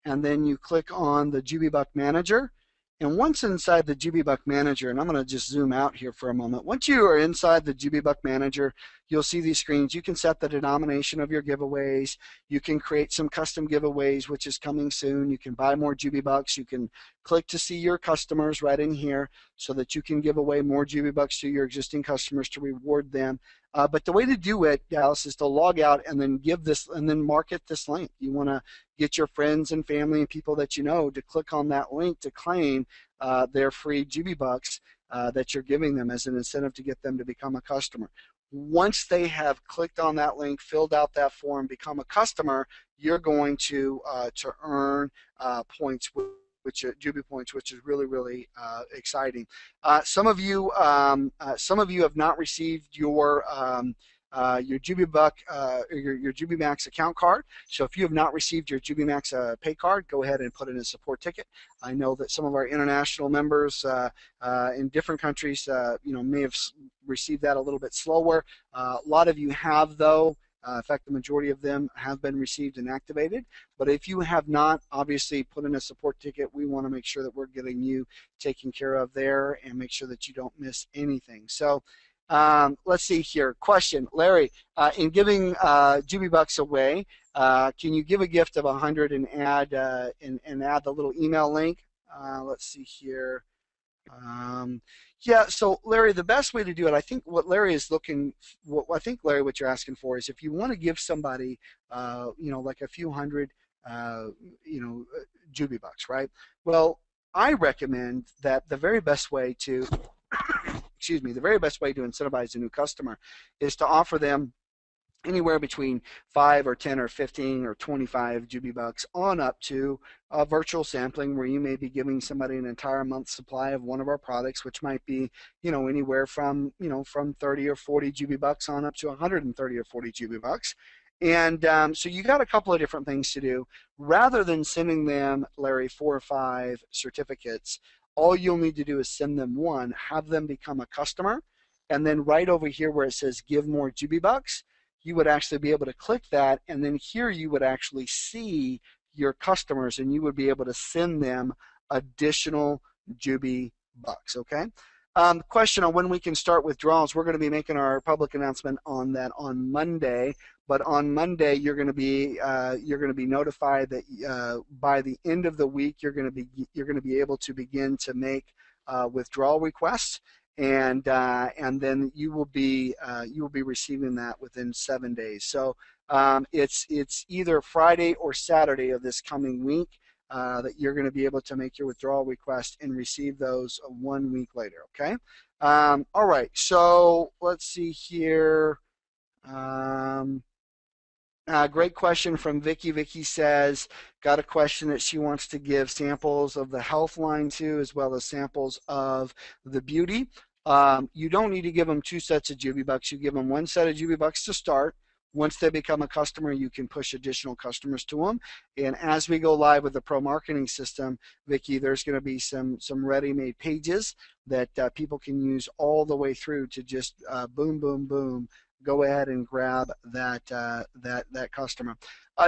B: and then you click on the JubiBuck manager. And once inside the JubiBuck Manager, and I'm going to just zoom out here for a moment. Once you are inside the JubiBuck Manager, you'll see these screens. You can set the denomination of your giveaways. You can create some custom giveaways, which is coming soon. You can buy more JubiBucks. You can click to see your customers right in here so that you can give away more JubiBucks to your existing customers to reward them. But the way to do it, Dallas, is to log out and then give this and then market this link. You want to get your friends and family and people that you know to click on that link to claim their free JubiBucks that you're giving them as an incentive to get them to become a customer. Once they have clicked on that link, filled out that form, become a customer, you're going to earn points, which Jubi points, which is really, really exciting. Some of you have not received your JubiBuck, your Jubi Max account card. So if you have not received your Jubi Max pay card, go ahead and put in a support ticket. I know that some of our international members in different countries, may have received that a little bit slower. A lot of you have, though. In fact, the majority of them have been received and activated. But if you have not, obviously, put in a support ticket, we want to make sure that we're getting you taken care of there and make sure that you don't miss anything. So let's see here. Question, Larry, in giving JubiBucks away, can you give a gift of 100 and add the little email link? Let's see here. Yeah, so Larry, the best way to do it, I think what Larry is looking, Larry, what you're asking for is if you want to give somebody, like a few hundred, JubiBucks, right? Well, I recommend that the very best way to, the very best way to incentivize a new customer is to offer them anywhere between 5 or 10 or 15 or 25 JubiBucks on up to a virtual sampling where you may be giving somebody an entire month's supply of one of our products, which might be, anywhere from, from 30 or 40 JubiBucks on up to 130 or 40 JubiBucks. And so you got a couple of different things to do. Rather than sending them, Larry, 4 or 5 certificates, all you'll need to do is send them one, have them become a customer, and then right over here where it says give more JubiBucks, you would actually be able to click that, and then here you would actually see your customers, and you would be able to send them additional JubiBucks, okay? Question on when we can start withdrawals. We're going to be making our public announcement on that on Monday, but on Monday you're going to be notified that by the end of the week you're going to be able to begin to make withdrawal requests. And then you will be receiving that within 7 days. So it's either Friday or Saturday of this coming week that you're going to be able to make your withdrawal request and receive those 1 week later. Okay. All right. So let's see here. Great question from Vicky. Vicky says, got a question that she wants to give samples of the health line to, as well as samples of the beauty. You don't need to give them 2 sets of JubiBucks. You give them 1 set of JubiBucks to start. Once they become a customer, you can push additional customers to them. And as we go live with the pro marketing system, Vicky, there's going to be some ready-made pages that people can use all the way through to just boom, boom, boom, go ahead and grab that that customer.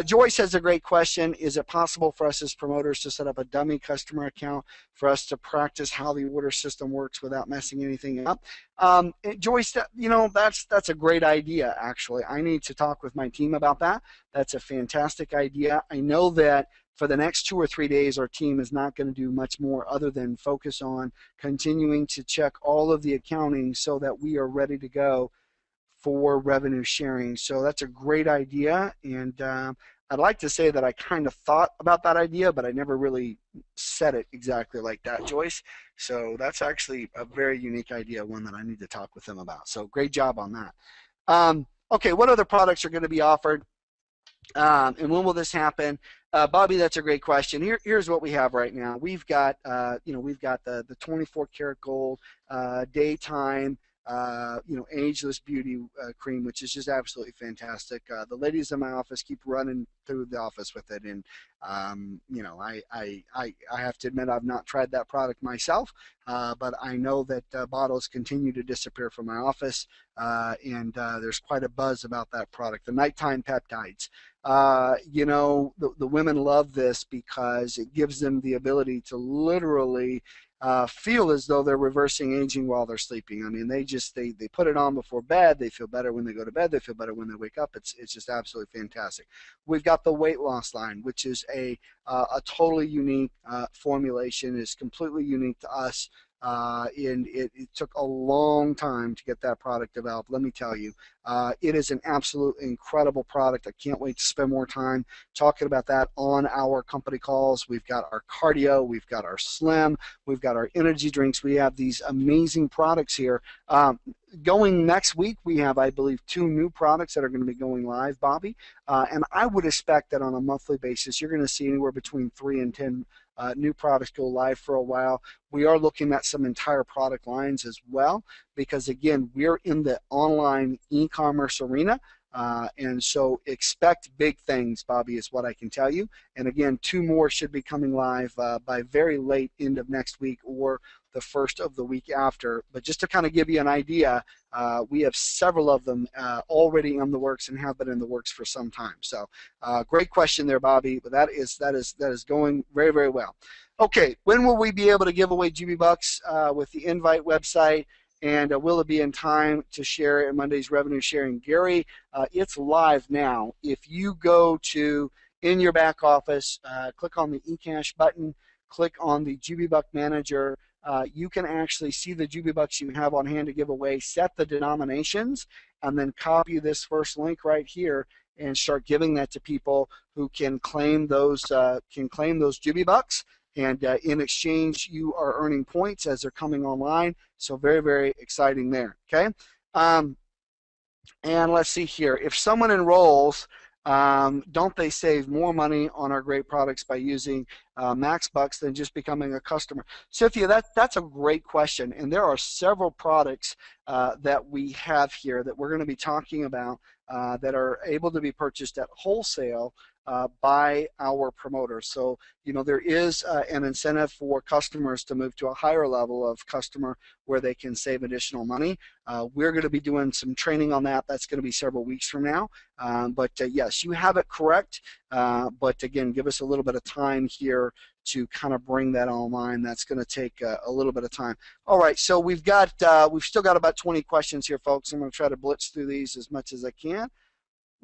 B: Joyce has a great question. Is it possible for us as promoters to set up a dummy customer account for us to practice how the order system works without messing anything up? Joyce, you know, that's a great idea, actually. I need to talk with my team about that. That's a fantastic idea. I know that for the next 2 or 3 days, our team is not going to do much more other than focus on continuing to check all of the accounting so that we are ready to go for revenue sharing. So that's a great idea, and I'd like to say that I kind of thought about that idea, but I never really said it exactly like that, Joyce. So that's actually a very unique idea, one that I need to talk with them about. So great job on that. Okay, what other products are going to be offered? And when will this happen? Bobby, that's a great question. Here's what we have right now. We've got, we've got the 24 karat gold daytime, ageless beauty cream, which is just absolutely fantastic. The ladies in my office keep running through the office with it, and I have to admit I've not tried that product myself, but I know that bottles continue to disappear from my office, and there's quite a buzz about that product. The nighttime peptides. The women love this because it gives them the ability to literally feel as though they're reversing aging while they're sleeping. I mean, they put it on before bed. They feel better when they go to bed. They feel better when they wake up. It's just absolutely fantastic. We've got the weight loss line, which is a totally unique formulation. It's completely unique to us. And it took a long time to get that product developed, let me tell you. It is an absolutely incredible product. I can't wait to spend more time talking about that on our company calls. We've got our cardio, we've got our slim, we've got our energy drinks. We have these amazing products here. Going next week, we have, I believe, 2 new products that are going to be going live, Bobby. And I would expect that on a monthly basis, you're going to see anywhere between 3 and 10 new products go live for a while. We are looking at some entire product lines as well, because again, we're in the online e-commerce arena, and so expect big things, Bobby, is what I can tell you. And again, 2 more should be coming live by very late end of next week or the first of the week after. But just to kind of give you an idea, we have several of them already in the works and have been in the works for some time. So great question there, Bobby. But that is going very, very well. Okay, when will we be able to give away Jubi Bucks with the invite website? And will it be in time to share in Monday's revenue sharing? Gary, it's live now. If you go to in your back office, click on the eCash button, click on the Jubi Buck Manager. You can actually see the Jubi Bucks you have on hand to give away, set the denominations, and then copy this first link right here and start giving that to people who can claim those Jubi Bucks. And in exchange, you are earning points as they're coming online. So very, very exciting there. Okay. And let's see here. If someone enrolls, don't they save more money on our great products by using Max Bucks than just becoming a customer? Cynthia, that's a great question, and there are several products that we have here that we're going to be talking about that are able to be purchased at wholesale by our promoters. So, there is an incentive for customers to move to a higher level of customer where they can save additional money. We're going to be doing some training on that. That's going to be several weeks from now. But yes, you have it correct. But again, give us a little bit of time here to kind of bring that online. That's going to take a little bit of time. All right, so we've still got about 20 questions here, folks. I'm going to try to blitz through these as much as I can.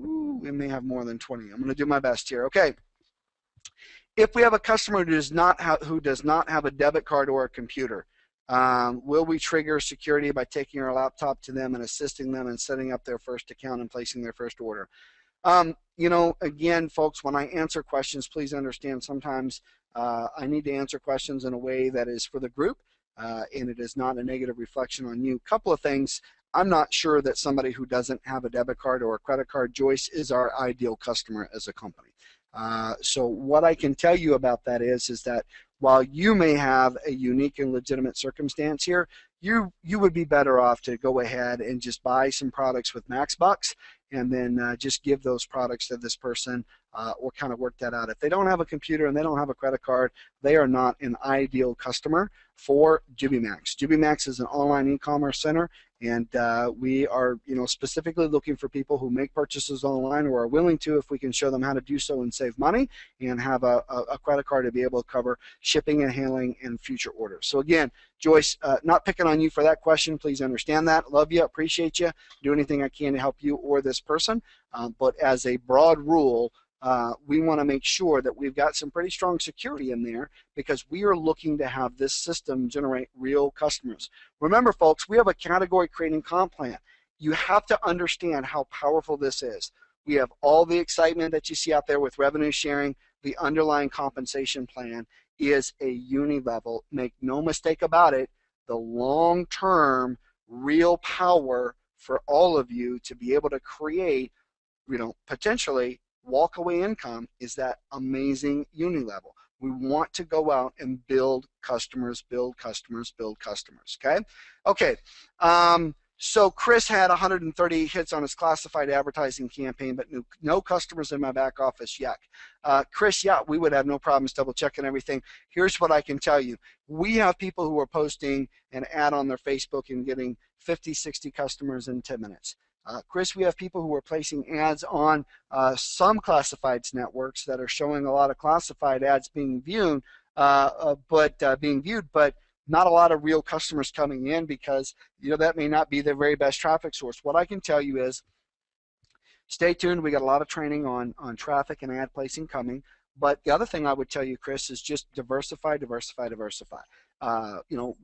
B: Ooh, we may have more than 20. I'm going to do my best here. Okay. If we have a customer who does not have a debit card or a computer, will we trigger security by taking our laptop to them and assisting them in setting up their first account and placing their first order? Again, folks, when I answer questions, please understand sometimes I need to answer questions in a way that is for the group, and it is not a negative reflection on you. Couple of things. I'm not sure that somebody who doesn't have a debit card or a credit card, Joyce, is our ideal customer as a company. So what I can tell you about that is that while you may have a unique and legitimate circumstance here, you would be better off to go ahead and just buy some products with Max Bucks and then just give those products to this person or kind of work that out. If they don't have a computer and they don't have a credit card, they are not an ideal customer for JubiMax. JubiMax is an online e-commerce center, And we are, specifically looking for people who make purchases online or are willing to, if we can show them how to do so and save money, and have a credit card to be able to cover shipping and handling and future orders. So again, Joyce, not picking on you for that question. Please understand that. Love you, appreciate you. Do anything I can to help you or this person. But as a broad rule, we want to make sure that we've got some pretty strong security in there, because we are looking to have this system generate real customers. Remember, folks, we have a category creating comp plan. You have to understand how powerful this is. We have all the excitement that you see out there with revenue sharing. The underlying compensation plan is a uni-level. Make no mistake about it, the long-term real power for all of you to be able to create, potentially walk-away income is that amazing uni-level. We want to go out and build customers, build customers, build customers, okay? Okay, so Chris had 130 hits on his classified advertising campaign, but no customers in my back office yet. Chris, yeah, we would have no problems double checking everything. Here's what I can tell you. We have people who are posting an ad on their Facebook and getting 50, 60 customers in 10 minutes. Chris, we have people who are placing ads on some classifieds networks that are showing a lot of classified ads being viewed, but not a lot of real customers coming in, because that may not be their very best traffic source. What I can tell you is, stay tuned. We got a lot of training on traffic and ad placing coming. But the other thing I would tell you, Chris, is just diversify, diversify, diversify.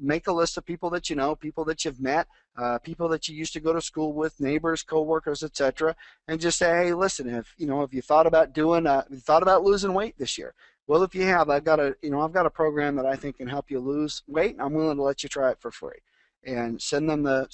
B: Make a list of people that you know, people that you've met, people that you used to go to school with, neighbors, coworkers, etc., and just say, hey, listen, if you thought about losing weight this year. Well, if you have, I've got a program that I think can help you lose weight, and I'm willing to let you try it for free. And send them the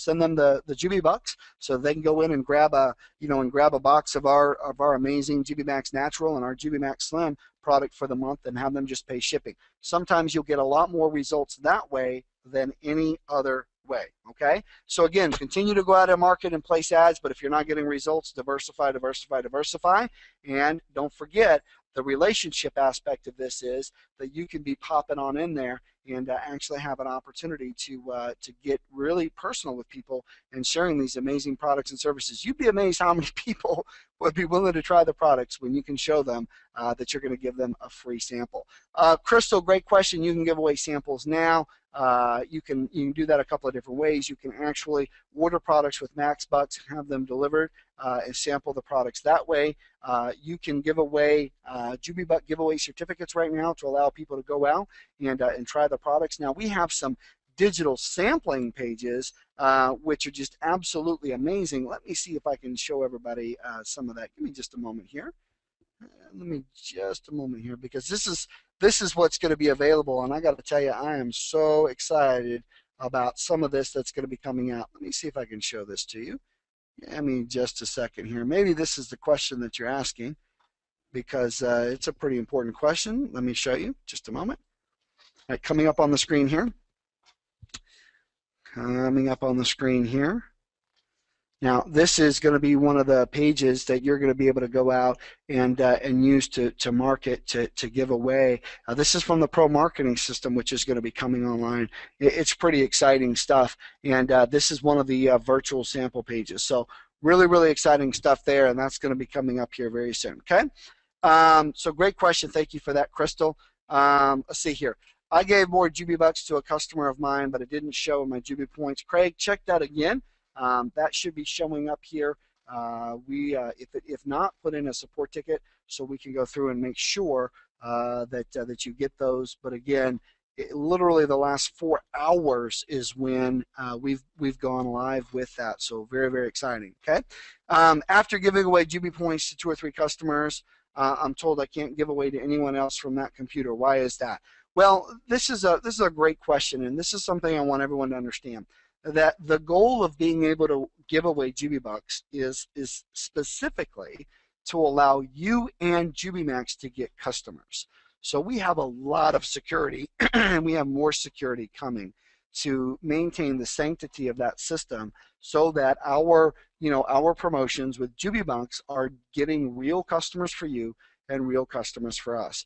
B: Jubi bucks, so they can go in and grab a box of our amazing Jubi Max Natural and our Jubi Max Slim product for the month, and have them just pay shipping. Sometimes you'll get a lot more results that way than any other way. Okay, so again, continue to go out and market and place ads, but if you're not getting results, diversify, diversify, diversify. And don't forget, the relationship aspect of this is that you can be popping on in there and actually have an opportunity to get really personal with people and sharing these amazing products and services. You'd be amazed how many people would be willing to try the products when you can show them that you're going to give them a free sample. Crystal, great question. You can give away samples now. You can do that a couple of different ways. You can actually order products with Max Bucks and have them delivered and sample the products that way. You can give away Jubi Buck giveaway certificates right now to allow people to go out and try the products. Now, we have some digital sampling pages which are just absolutely amazing. Let me see if I can show everybody some of that. Give me just a moment here. Because this is what's going to be available, and I got to tell you, I am so excited about some of this that's going to be coming out. Let me see if I can show this to you. Give me just a second here. Maybe this is the question that you're asking, because it's a pretty important question. Let me show you. Just a moment. All right, coming up on the screen here. Now, this is going to be one of the pages that you're going to be able to go out and use to market, to give away. This is from the Pro Marketing System, which is going to be coming online. It's pretty exciting stuff, and this is one of the virtual sample pages. So really, really exciting stuff there, and that's going to be coming up here very soon. Okay, so great question. Thank you for that, Crystal. Let's see here. I gave more Jubi Bucks to a customer of mine, but it didn't show in my Jubi points. Craig, check that again. That should be showing up here. If not, put in a support ticket so we can go through and make sure that you get those. But again, literally the last 4 hours is when we've gone live with that. So very, very exciting. Okay. After giving away Jubi points to 2 or 3 customers, I'm told I can't give away to anyone else from that computer. Why is that? Well, this is a great question, and this is something I want everyone to understand. That the goal of being able to give away Jubi Bucks is specifically to allow you and JubiMax to get customers. So we have a lot of security, and we have more security coming to maintain the sanctity of that system, so that our promotions with Jubi Bucks are getting real customers for you and real customers for us.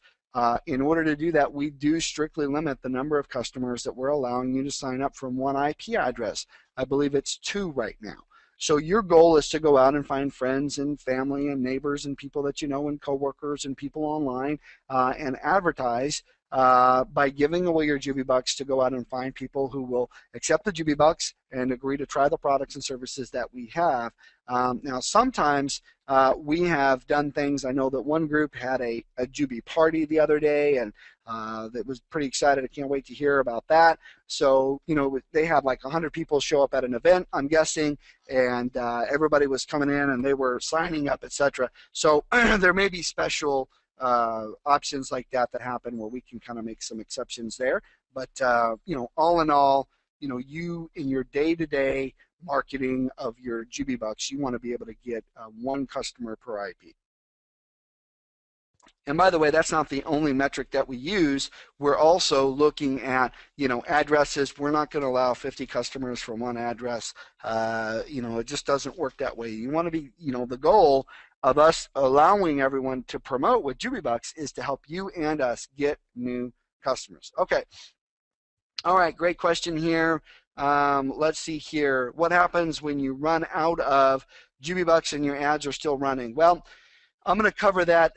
B: In order to do that, we do strictly limit the number of customers that we're allowing you to sign up from one IP address. I believe it's 2 right now. So your goal is to go out and find friends and family and neighbors and people that you know and coworkers and people online and advertise by giving away your JubiBucks to go out and find people who will accept the JubiBucks and agree to try the products and services that we have. Now, sometimes we have done things. I know that one group had a Jubi party the other day, and that was pretty excited. I can't wait to hear about that. So, you know, they had like 100 people show up at an event, I'm guessing, and everybody was coming in and they were signing up, etc. So there may be special options like that that happen where we can kind of make some exceptions there. But, you know, all in all, you know, you in your day-to-day marketing of your JubiBucks, you want to be able to get 1 customer per IP. And by the way, that's not the only metric that we use. We're also looking at, you know, addresses. We're not going to allow 50 customers from 1 address. You know, it just doesn't work that way. You want to be, you know, the goal of us allowing everyone to promote with JubiBucks is to help you and us get new customers. Okay. All right, great question here. Let's see here. What happens when you run out of JubiBucks and your ads are still running? Well, I'm going to cover that.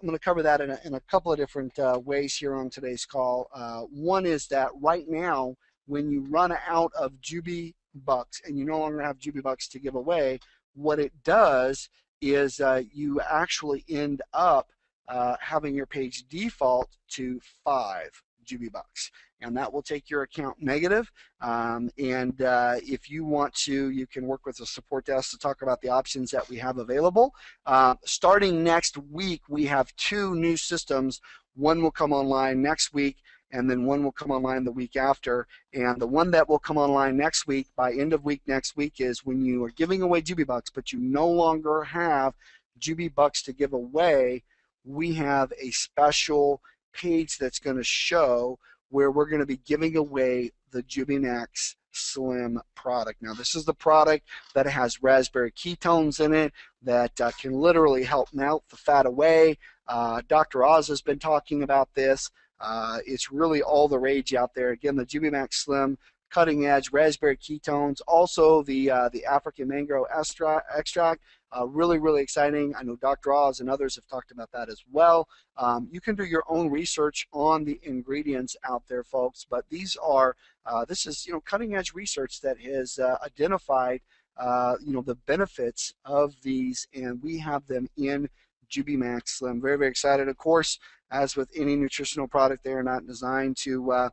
B: In a couple of different ways here on today's call. One is that right now, when you run out of JubiBucks and you no longer have JubiBucks to give away, what it does is you actually end up having your page default to 5 JubiBucks, and that will take your account negative. If you want to, you can work with the support desk to talk about the options that we have available. Starting next week, we have 2 new systems. One will come online next week, and then one will come online the week after. And the one that will come online next week, by end of week next week, is when you are giving away JubiBucks, but you no longer have JubiBucks to give away, we have a special page that's going to show where we're going to be giving away the Jubi Max Slim product. Now, this is the product that has raspberry ketones in it that can literally help melt the fat away. Dr. Oz has been talking about this. It's really all the rage out there. Again, the Jubi Max Slim, cutting edge raspberry ketones, also the African mango extract. Really, really exciting. I know Dr. Oz and others have talked about that as well. You can do your own research on the ingredients out there, folks. But these are, this is, you know, cutting edge research that has identified, you know, the benefits of these, and we have them in Jubi Max Slim. Very, very excited. Of course, as with any nutritional product, they are not designed to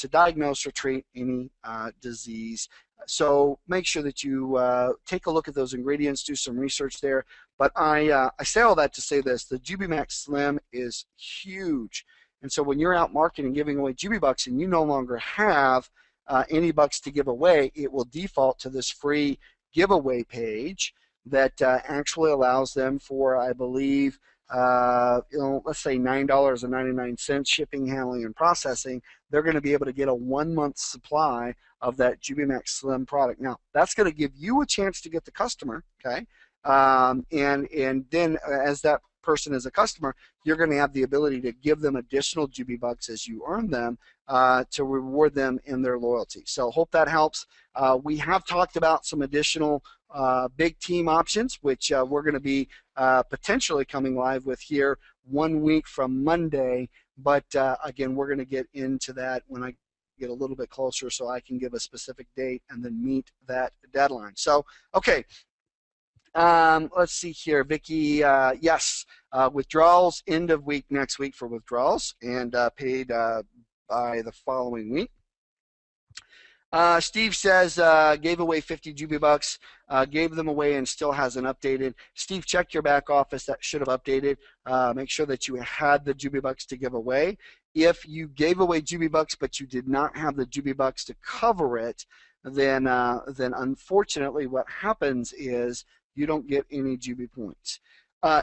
B: diagnose or treat any disease. So make sure that you take a look at those ingredients, do some research there. But I say all that to say this: the Jubi Max Slim is huge, and so when you're out marketing, giving away JubiBucks, and you no longer have any bucks to give away, it will default to this free giveaway page that actually allows them for, I believe, you know, let's say $9.99 shipping, handling, and processing. They're going to be able to get a 1-month supply of that Jubi Max Slim product. Now, that's going to give you a chance to get the customer, okay? And then as that person is a customer, you're going to have the ability to give them additional JubiBucks as you earn them to reward them in their loyalty. So hope that helps. We have talked about some additional big team options, which we're going to be potentially coming live with here 1 week from Monday. But again, we're going to get into that when I get a little bit closer, so I can give a specific date and then meet that deadline. So, okay. Let's see here, Vicky. Yes, withdrawals end of week next week for withdrawals, and paid by the following week. Steve says gave away 50 JubiBucks, gave them away and still hasn't updated. Steve, check your back office. That should have updated. Make sure that you had the JubiBucks to give away. If you gave away JubiBucks but you did not have the JubiBucks to cover it, then unfortunately what happens is you don't get any Jubi points.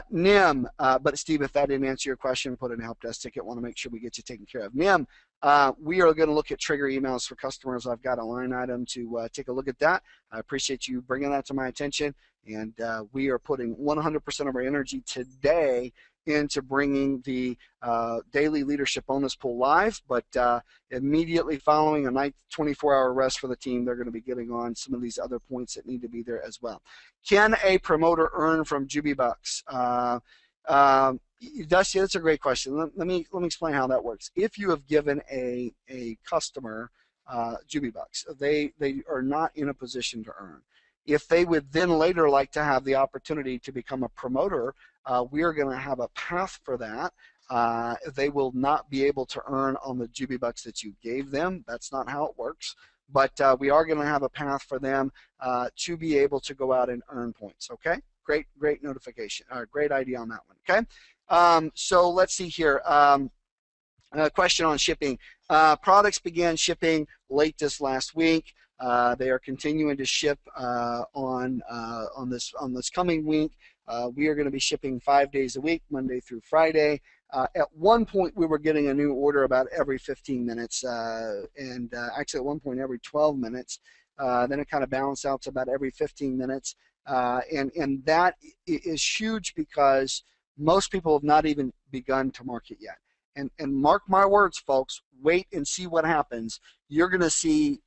B: Nim, but Steve, if that didn't answer your question, put in a help desk ticket. Want to make sure we get you taken care of. Nim, we are going to look at trigger emails for customers. I've got a line item to take a look at that. I appreciate you bringing that to my attention, and we are putting 100% of our energy today into bringing the daily leadership bonus pool live, but immediately following a night 24-hour rest for the team, they're going to be getting on some of these other points that need to be there as well. Can a promoter earn from JubiBucks? Dusty, that's a great question. Let me explain how that works. If you have given a customer JubiBucks, they are not in a position to earn. If they would then later like to have the opportunity to become a promoter, we are going to have a path for that. They will not be able to earn on the JubiBucks that you gave them. That's not how it works. But we are going to have a path for them to be able to go out and earn points. Okay, great notification. Great idea on that one. Okay, so let's see here. Question on shipping. Products began shipping late this last week. They are continuing to ship on this coming week. We are going to be shipping 5 days a week, Monday through Friday. At one point, we were getting a new order about every 15 minutes, and actually at one point every 12 minutes. Then it kind of balanced out to about every 15 minutes, and that is huge because most people have not even begun to market yet. And mark my words, folks, wait and see what happens. You're going to see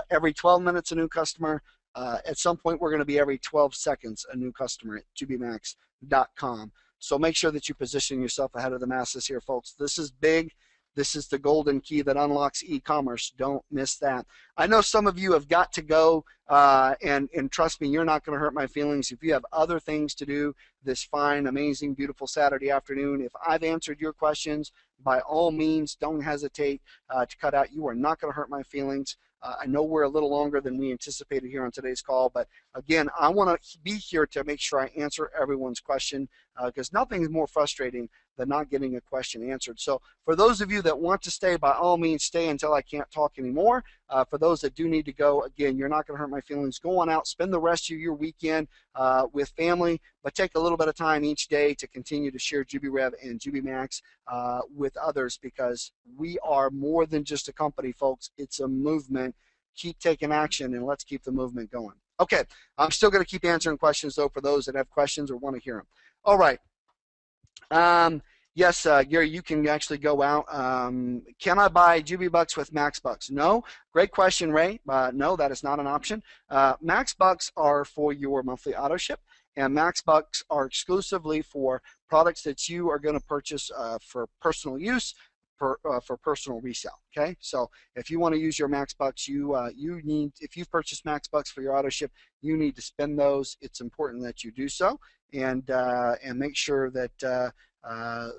B: every 12 minutes a new customer. At some point, we're going to be every 12 seconds a new customer at JubiMax.com. So make sure that you position yourself ahead of the masses here, folks. This is big. This is the golden key that unlocks e-commerce. Don't miss that. I know some of you have got to go, and trust me, you're not going to hurt my feelings. If you have other things to do this fine, amazing, beautiful Saturday afternoon, if I've answered your questions, by all means, don't hesitate to cut out. You are not going to hurt my feelings. I know we're a little longer than we anticipated here on today's call, but again, I want to be here to make sure I answer everyone's question because nothing is more frustrating than not getting a question answered. So for those of you that want to stay, by all means, stay until I can't talk anymore. For those that do need to go, again, you're not going to hurt my feelings. Go on out, spend the rest of your weekend with family, but take a little bit of time each day to continue to share JubiRev and JubiMax with others because we are more than just a company, folks. It's a movement. Keep taking action and let's keep the movement going. Okay, I'm still going to keep answering questions though for those that have questions or want to hear them. All right. Yes, Gary, you can actually go out. Can I buy JubiBucks with MaxBucks? No. Great question, Ray. No, that is not an option. MaxBucks are for your monthly auto ship, and MaxBucks are exclusively for products that you are going to purchase for personal use, for personal resale. Okay, so if you want to use your MaxBucks, you need, if you've purchased MaxBucks for your auto ship, you need to spend those. It's important that you do so, and make sure that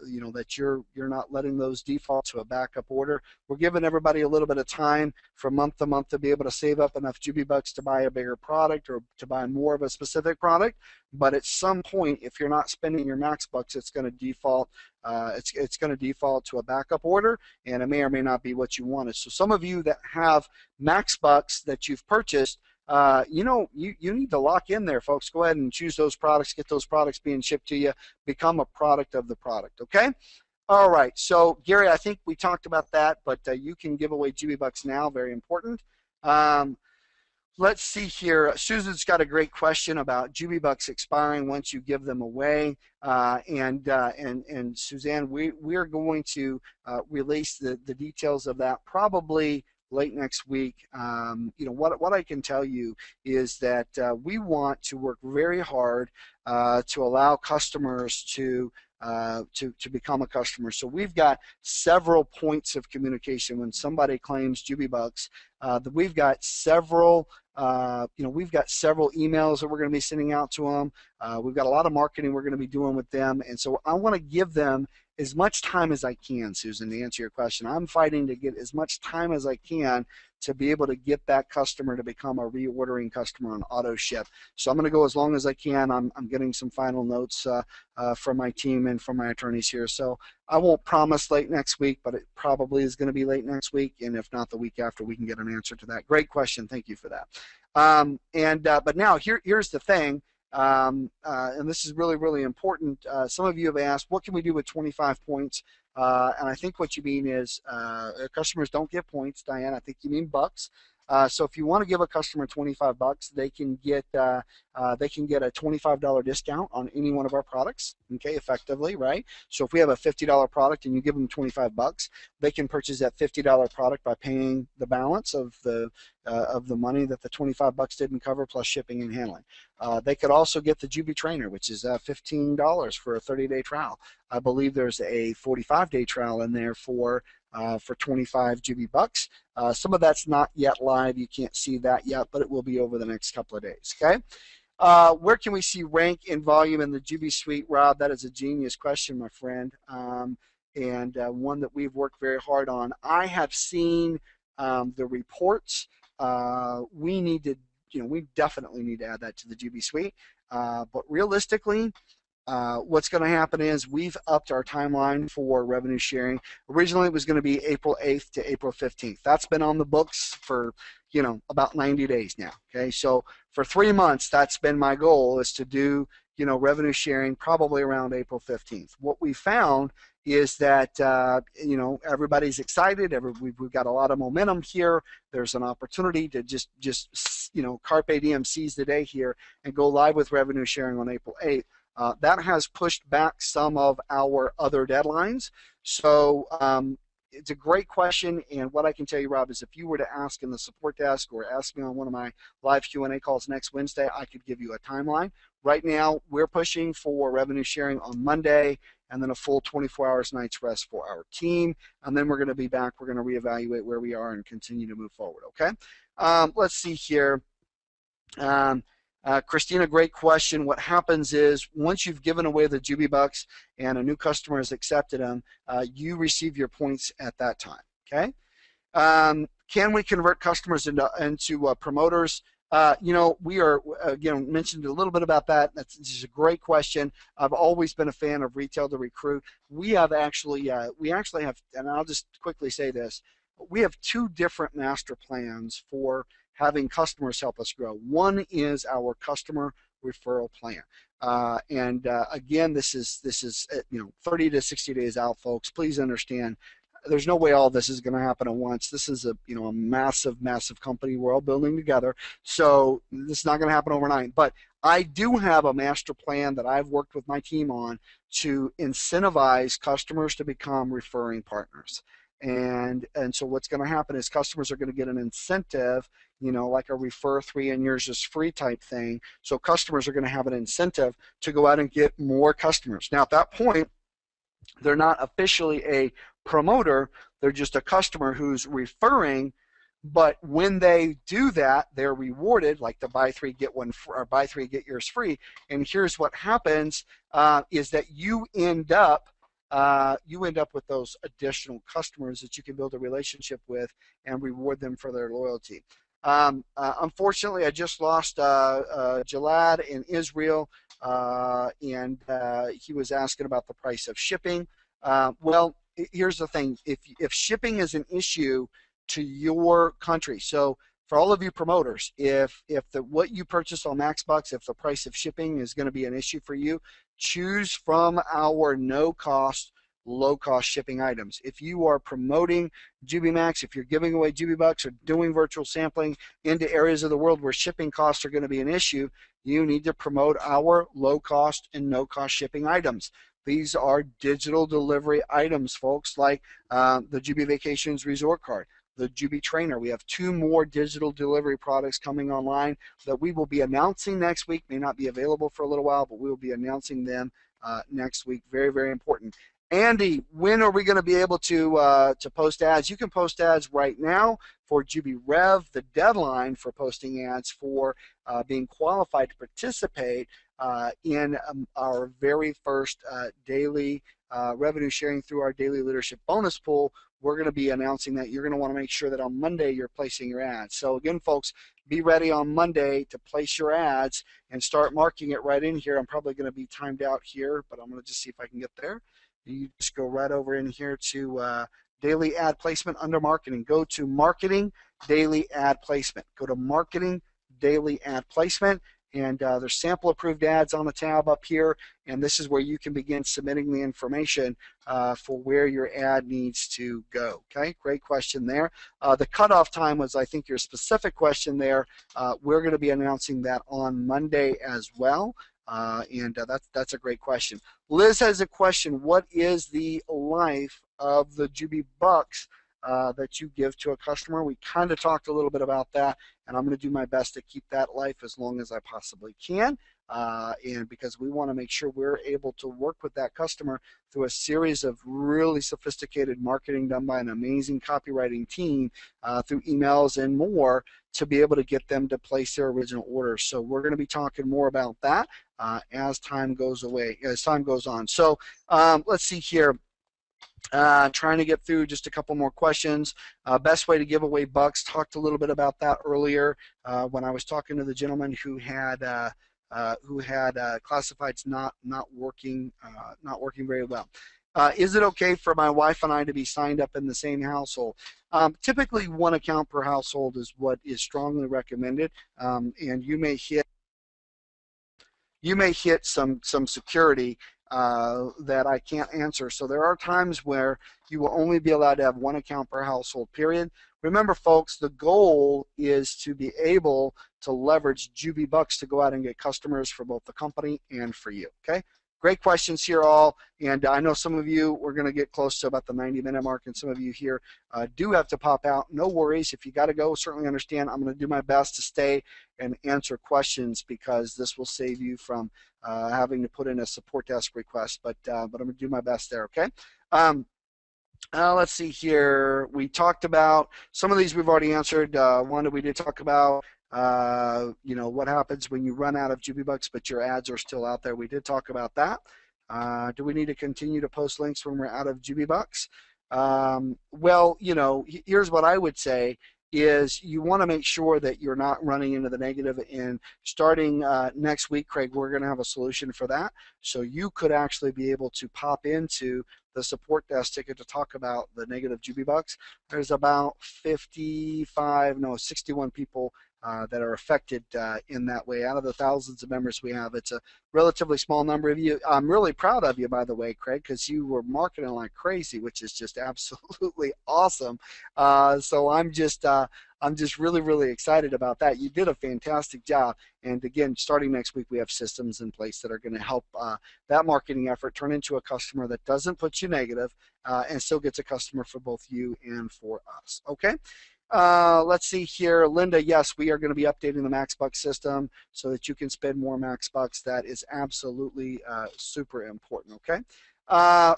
B: you know that you're not letting those default to a backup order. We're giving everybody a little bit of time from month to month to be able to save up enough JubiBucks to buy a bigger product or to buy more of a specific product. But at some point, if you're not spending your MaxBucks, it's going to default. It's going to default to a backup order, and it may or may not be what you wanted. So some of you that have MaxBucks that you've purchased, you know, you need to lock in there, folks. Go ahead and choose those products, get those products being shipped to you, become a product of the product, okay? All right, so Gary, I think we talked about that, but you can give away JubiBucks now, very important. Let's see here. Susan's got a great question about JubiBucks expiring once you give them away. And Suzanne, we're going to release the details of that probably late next week. You know, what I can tell you is that we want to work very hard to allow customers to become a customer. So we've got several points of communication when somebody claims JubiBucks. We've got several we've got several emails that we're going to be sending out to them. We've got a lot of marketing we're going to be doing with them, and so I want to give them as much time as I can, Susan, to answer your question. I'm fighting to get as much time as I can to be able to get that customer to become a reordering customer on auto ship. So I'm going to go as long as I can. I'm getting some final notes from my team and from my attorneys here. So I won't promise late next week, but it probably is going to be late next week, and if not the week after, we can get an answer to that. Great question. Thank you for that. But now here's the thing. And this is really, really important. Some of you have asked, what can we do with 25 points? And I think what you mean is customers don't get points, Diane. I think you mean bucks. So if you want to give a customer $25, they can get a $25 discount on any one of our products. Okay, effectively, right? So if we have a $50 product and you give them $25, they can purchase that $50 product by paying the balance of the money that the $25 didn't cover, plus shipping and handling. They could also get the Jubi Trainer, which is $15 for a 30-day trial. I believe there's a 45-day trial in there for 25 Jubi bucks. Some of that's not yet live. You can't see that yet, but it will be over the next couple of days. Okay. Where can we see rank and volume in the Jubi suite, Rob? That is a genius question, my friend, and one that we've worked very hard on. I have seen the reports. We definitely need to add that to the Jubi suite. But realistically, what's going to happen is we've upped our timeline for revenue sharing. Originally, it was going to be April 8th to April 15th. That's been on the books for, about 90 days now. Okay, so for 3 months, that's been my goal, is to do, revenue sharing probably around April 15th. What we found is that, everybody's excited. We've got a lot of momentum here. There's an opportunity to just carpe diem, seize the day here and go live with revenue sharing on April 8th. That has pushed back some of our other deadlines. So it's a great question, and what I can tell you, Rob, is if you were to ask in the support desk or ask me on one of my live Q&A calls next Wednesday, I could give you a timeline. Right now, we're pushing for revenue sharing on Monday, and then a full 24 hours night's rest for our team, and then we're going to be back. We're going to reevaluate where we are and continue to move forward, okay? Let's see here. Christina, great question. What happens is once you've given away the Jubi bucks and a new customer has accepted them, you receive your points at that time. Okay. Can we convert customers into promoters? We are mentioned a little bit about that. That's just a great question. I've always been a fan of retail to recruit. We actually have, and I'll just quickly say this. We have 2 different master plans for having customers help us grow. One is our customer referral plan, again, this is 30 to 60 days out, folks. Please understand, there's no way all this is going to happen at once. This is a massive company we're all building together, so this is not going to happen overnight. But I do have a master plan that I've worked with my team on to incentivize customers to become referring partners. And so what's going to happen is customers are going to get an incentive, like a refer 3 and yours is free type thing. So customers are going to have an incentive to go out and get more customers. Now at that point, they're not officially a promoter, they're just a customer who's referring. But when they do that, they're rewarded, like the buy 3 get 1 or buy 3 get yours free. And here's what happens is that you end up with those additional customers that you can build a relationship with and reward them for their loyalty. Unfortunately, I just lost Jalad in Israel, and he was asking about the price of shipping. Well, here's the thing. If shipping is an issue to your country, so for all of you promoters, if what you purchase on MaxBucks, if the price of shipping is going to be an issue for you, choose from our no-cost, low-cost shipping items. If you are promoting JubiMax, if you're giving away Jubi bucks or doing virtual sampling into areas of the world where shipping costs are going to be an issue, you need to promote our low-cost and no-cost shipping items. These are digital delivery items, folks, like the Jubi Vacations Resort Card, the Jubi Trainer. We have 2 more digital delivery products coming online that we will be announcing next week. May not be available for a little while, but we will be announcing them next week. Very, very important. Andy, when are we going to be able to post ads? You can post ads right now for JubiRev. The deadline for posting ads for being qualified to participate in our very first daily revenue sharing through our daily leadership bonus pool. We're going to be announcing that. You're going to want to make sure that on Monday you're placing your ads. So again, folks, be ready on Monday to place your ads and start marking it right in here. I'm probably going to be timed out here, but I'm going to just see if I can get there. You just go right over in here to daily ad placement under marketing. Go to marketing, daily ad placement. Go to marketing, daily ad placement, and there's sample approved ads on the tab up here, and this is where you can begin submitting the information for where your ad needs to go. Okay, great question there. The cutoff time was, I think, your specific question there. We're going to be announcing that on Monday as well. And that's a great question. Liz has a question. What is the life of the Jubi Bucks that you give to a customer? We kind of talked a little bit about that, and I'm going to do my best to keep that life as long as I possibly can. And because we want to make sure we're able to work with that customer through a series of really sophisticated marketing done by an amazing copywriting team through emails and more to be able to get them to place their original order. So we're going to be talking more about that as time goes on. So let's see here. Trying to get through just a couple more questions. Best way to give away bucks. Talked a little bit about that earlier when I was talking to the gentleman who had classifieds not working very well. Is it okay for my wife and I to be signed up in the same household? Typically, one account per household is what is strongly recommended, and you may hit some security that I can't answer. So there are times where you will only be allowed to have one account per household, period. Remember, folks, the goal is to be able to leverage Jubi Bucks to go out and get customers for both the company and for you, okay? Great questions here all, and I know some of you, we're going to get close to about the 90-minute mark, and some of you here do have to pop out. No worries. If you got to go, certainly understand. I'm going to do my best to stay and answer questions because this will save you from having to put in a support desk request, but I'm going to do my best there, okay? Let's see here. We talked about some of these we've already answered. One that we did talk about, you know, what happens when you run out of Jubi Bucks but your ads are still out there. We did talk about that. Do we need to continue to post links when we're out of Jubi Bucks? Well, you know, here's what I would say is you want to make sure that you're not running into the negative, and starting next week, Craig, we're going to have a solution for that. So you could actually be able to pop into the support desk ticket to talk about the negative Jubi Bucks. There's about 61 people that are affected in that way. Out of the thousands of members we have, it's a relatively small number of you. I'm really proud of you, by the way, Craig, because you were marketing like crazy, which is just absolutely awesome. So I'm just really, really excited about that. You did a fantastic job. And again, starting next week, we have systems in place that are going to help that marketing effort turn into a customer that doesn't put you negative and still gets a customer for both you and for us. Okay. Let's see here. Linda, yes, we are going to be updating the Max Bucks system so that you can spend more Max Bucks. That is absolutely super important, okay?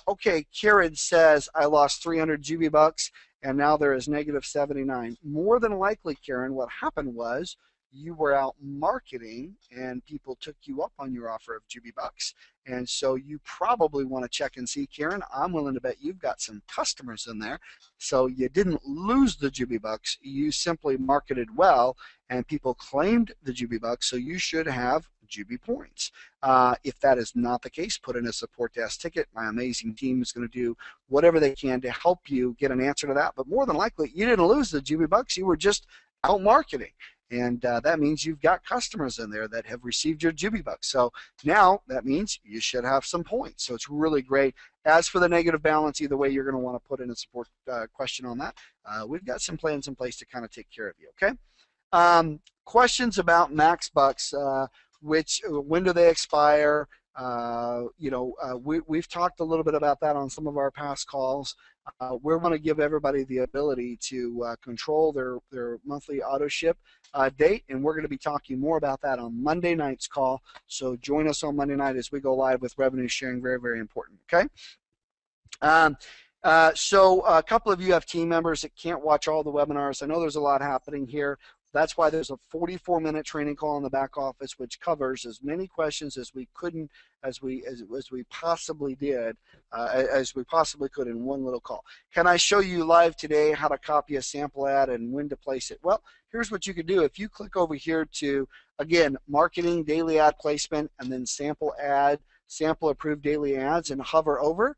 B: Okay, Karen says, I lost 300 Jubi Bucks and now there is negative 79. More than likely, Karen, what happened was you were out marketing and people took you up on your offer of Jubi Bucks. And so you probably want to check and see, Karen, I'm willing to bet you've got some customers in there. So you didn't lose the Jubi Bucks. You simply marketed well and people claimed the Jubi Bucks, so you should have Jubi points. If that is not the case, put in a support desk ticket. My amazing team is going to do whatever they can to help you get an answer to that. But more than likely, you didn't lose the Jubi Bucks. You were just out marketing. And that means you've got customers in there that have received your Jubi Bucks. So now that means you should have some points. So it's really great. As for the negative balance, either way, you're going to want to put in a support question on that. We've got some plans in place to kind of take care of you, okay? Questions about Max Bucks, when do they expire? We've talked a little bit about that on some of our past calls. We want to give everybody the ability to control their monthly auto ship date, and we're going to be talking more about that on Monday night's call. So join us on Monday night as we go live with revenue sharing. Very, very important. Okay. So a couple of you have team members that can't watch all the webinars. I know there's a lot happening here. That's why there's a 44-minute training call in the back office, which covers as many questions as we possibly could in one little call. Can I show you live today how to copy a sample ad and when to place it? Well, here's what you could do. If you click over here to, again, marketing, daily ad placement, and then sample approved daily ads, and hover over,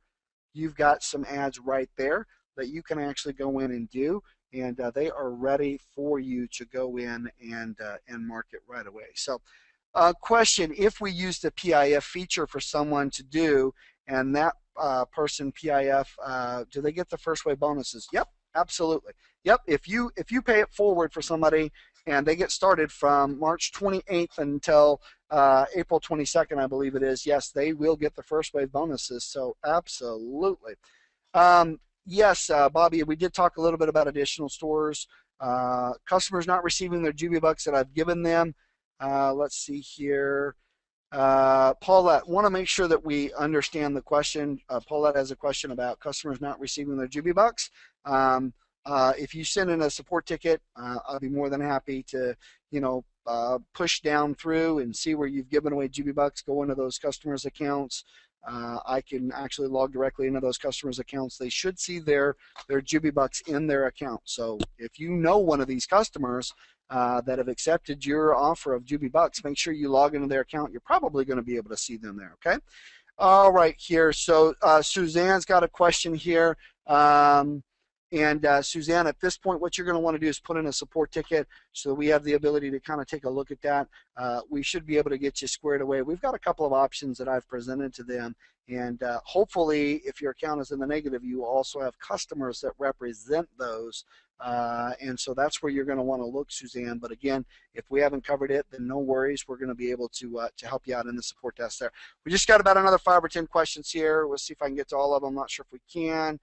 B: you've got some ads right there that you can actually go in and do. And they are ready for you to go in and market right away. So Question, if we use the PIF feature for someone to do, and that person PIF, do they get the first wave bonuses? Yep, absolutely. Yep, if you pay it forward for somebody and they get started from March 28th until April 22nd, I believe it is, yes, they will get the first wave bonuses. So absolutely. Yes, Bobby, we did talk a little bit about additional stores. Customers not receiving their Jubi bucks that I've given them. Let's see here. Paulette, want to make sure that we understand the question. Paulette has a question about customers not receiving their Jubi bucks. If you send in a support ticket, I'll be more than happy to, push down through and see where you've given away Jubi bucks, go into those customers' accounts. I can actually log directly into those customers' accounts. They should see their Jubi bucks in their account. So if you know one of these customers that have accepted your offer of Jubi bucks, make sure you log into their account. You're probably going to be able to see them there. Okay. All right, here. So Suzanne's got a question here. Suzanne, at this point, what you're going to want to do is put in a support ticket so we have the ability to kind of take a look at that. We should be able to get you squared away. We've got a couple of options that I've presented to them, and hopefully, if your account is in the negative, you also have customers that represent those. And so that's where you're going to want to look, Suzanne. But again, if we haven't covered it, then no worries. We're going to be able to help you out in the support desk there. We just got about another 5 or 10 questions here. We'll see if I can get to all of them. I'm not sure if we can.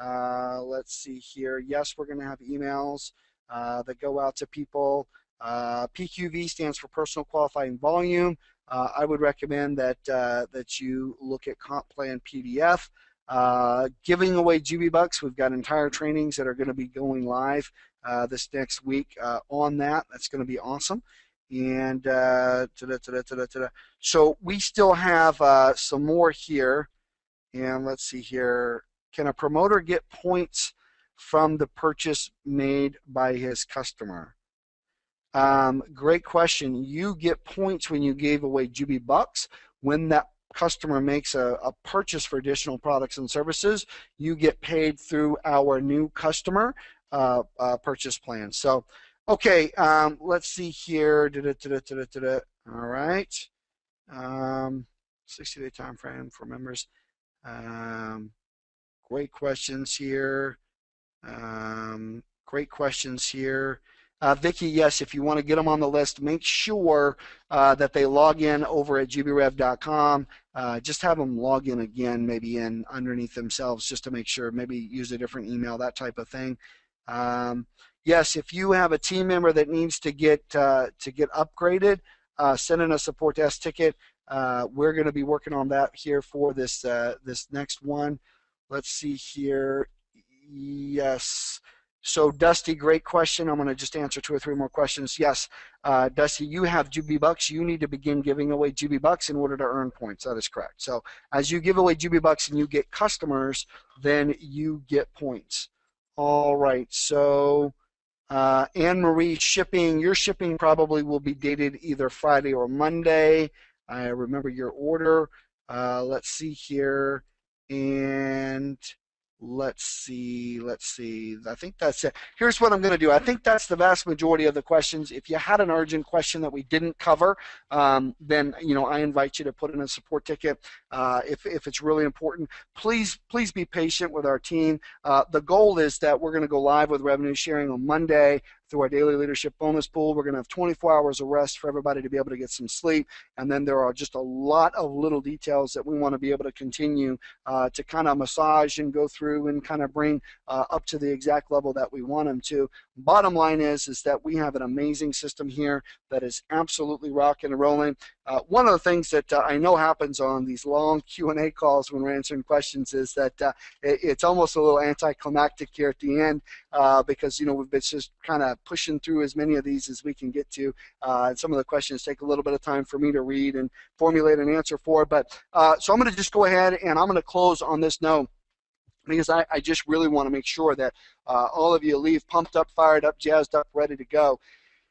B: Let's see here. Yes, we're going to have emails that go out to people. PQV stands for personal qualifying volume. I would recommend that you look at Comp Plan PDF. Giving away Jubi bucks. We've got entire trainings that are going to be going live this next week on that. That's going to be awesome. And so we still have some more here. And let's see here. Can a promoter get points from the purchase made by his customer? Great question. You get points when you gave away Jubi bucks. When that customer makes a purchase for additional products and services, you get paid through our new customer purchase plan. So, okay, let's see here. All right. 60-day time frame for members. Great questions here. Great questions here. Vicky, yes, if you want to get them on the list, make sure that they log in over at JubiRev.com. Just have them log in again, maybe in underneath themselves, just to make sure. Maybe use a different email, that type of thing. Yes, if you have a team member that needs to get upgraded, send in a support desk ticket. We're going to be working on that here for this next one. Let's see here. Yes. So Dusty, great question. I'm going to just answer 2 or 3 more questions. Yes, Dusty, you have Jubi bucks. You need to begin giving away Jubi bucks in order to earn points. That is correct. So as you give away Jubi bucks and you get customers, then you get points. All right. So Anne Marie, shipping. Your shipping probably will be dated either Friday or Monday. I remember your order. Let's see here. And let's see. I think that's it. Here's what I'm going to do. I think that's the vast majority of the questions. If you had an urgent question that we didn't cover, then I invite you to put in a support ticket. If it's really important, please be patient with our team. The goal is that we're going to go live with revenue sharing on Monday through our daily leadership bonus pool. We're going to have 24 hours of rest for everybody to be able to get some sleep. And then there are just a lot of little details that we want to be able to continue to kind of massage and go through and kind of bring up to the exact level that we want them to. Bottom line is that we have an amazing system here that is absolutely rocking and rolling. One of the things that I know happens on these long Q&A calls when we're answering questions is that it's almost a little anticlimactic here at the end because we've been just kind of pushing through as many of these as we can get to. And some of the questions take a little bit of time for me to read and formulate an answer for. But so I'm going to just go ahead and I'm going to close on this note, because I just really want to make sure that all of you leave pumped up, fired up, jazzed up, ready to go.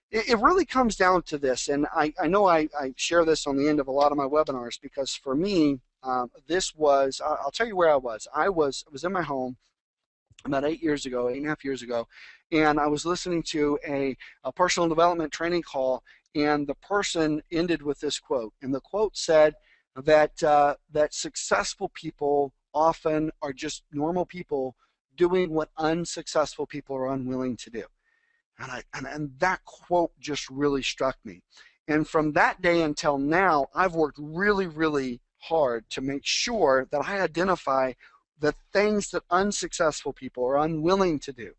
B: It really comes down to this, and I know I share this on the end of a lot of my webinars, because for me, this was, I'll tell you where I was. I was in my home about 8.5 years ago, and I was listening to a personal development training call, and the person ended with this quote, and the quote said that that successful people often are just normal people doing what unsuccessful people are unwilling to do. And that quote just really struck me. And from that day until now, I've worked really, really hard to make sure that I identify the things that unsuccessful people are unwilling to do.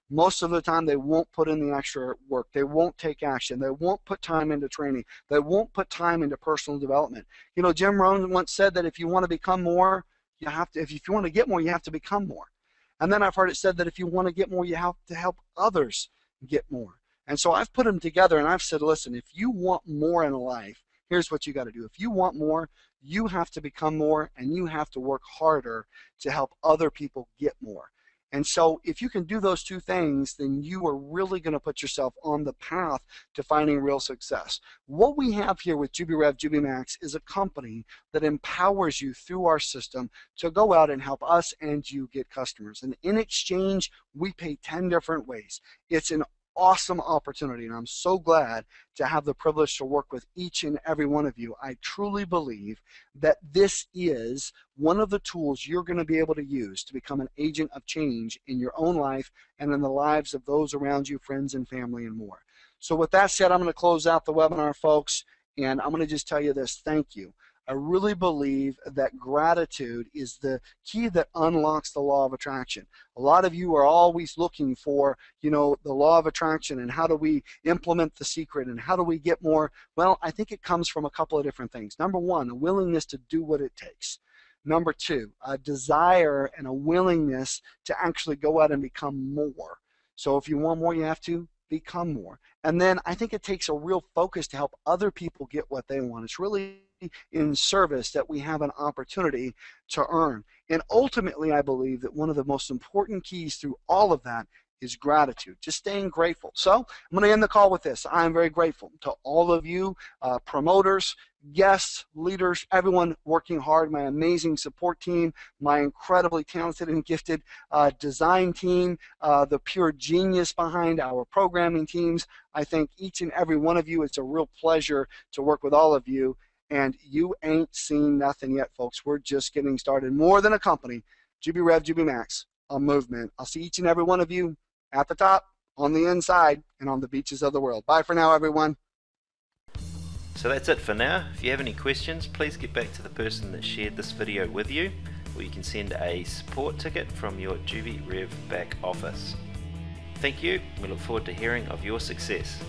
B: Most of the time, they won't put in the extra work. They won't take action. They won't put time into training. They won't put time into personal development. You know, Jim Rohn once said that if you want to become more, you have to, if you want to get more, you have to become more. And then I've heard it said that if you want to get more, you have to help others get more. And so I've put them together, and I've said, listen, if you want more in life, here's what you got to do. If you want more, you have to become more, and you have to work harder to help other people get more. And so if you can do those two things, then you are really going to put yourself on the path to finding real success. What we have here with JubiRev, Jubi Max is a company that empowers you through our system to go out and help us and you get customers. And in exchange, we pay 10 different ways. It's an awesome opportunity, and I'm so glad to have the privilege to work with each and every one of you. I truly believe that this is one of the tools you're going to be able to use to become an agent of change in your own life and in the lives of those around you, friends and family, and more. So with that said, I'm going to close out the webinar, folks, and I'm going to just tell you this: thank you. I really believe that gratitude is the key that unlocks the law of attraction. A lot of you are always looking for, you know, the law of attraction and how do we implement the secret and how do we get more. Well, I think it comes from a couple of different things. Number one, a willingness to do what it takes. Number two, a desire and a willingness to actually go out and become more. So if you want more, you have to become more. And then I think it takes a real focus to help other people get what they want. It's really in service that we have an opportunity to earn. And ultimately, I believe that one of the most important keys through all of that is gratitude, just staying grateful. So I'm going to end the call with this. I'm very grateful to all of you, promoters, guests, leaders, everyone working hard, my amazing support team, my incredibly talented and gifted design team, the pure genius behind our programming teams. I thank each and every one of you. It's a real pleasure to work with all of you. And you ain't seen nothing yet, folks. We're just getting started. More than a company, JubiRev, Jubi Max, a movement. I'll see each and every one of you at the top, on the inside, and on the beaches of the world. Bye for now, everyone.
C: So that's it for now. If you have any questions, please get back to the person that shared this video with you, or you can send a support ticket from your JubiRev back office. Thank you. We look forward to hearing of your success.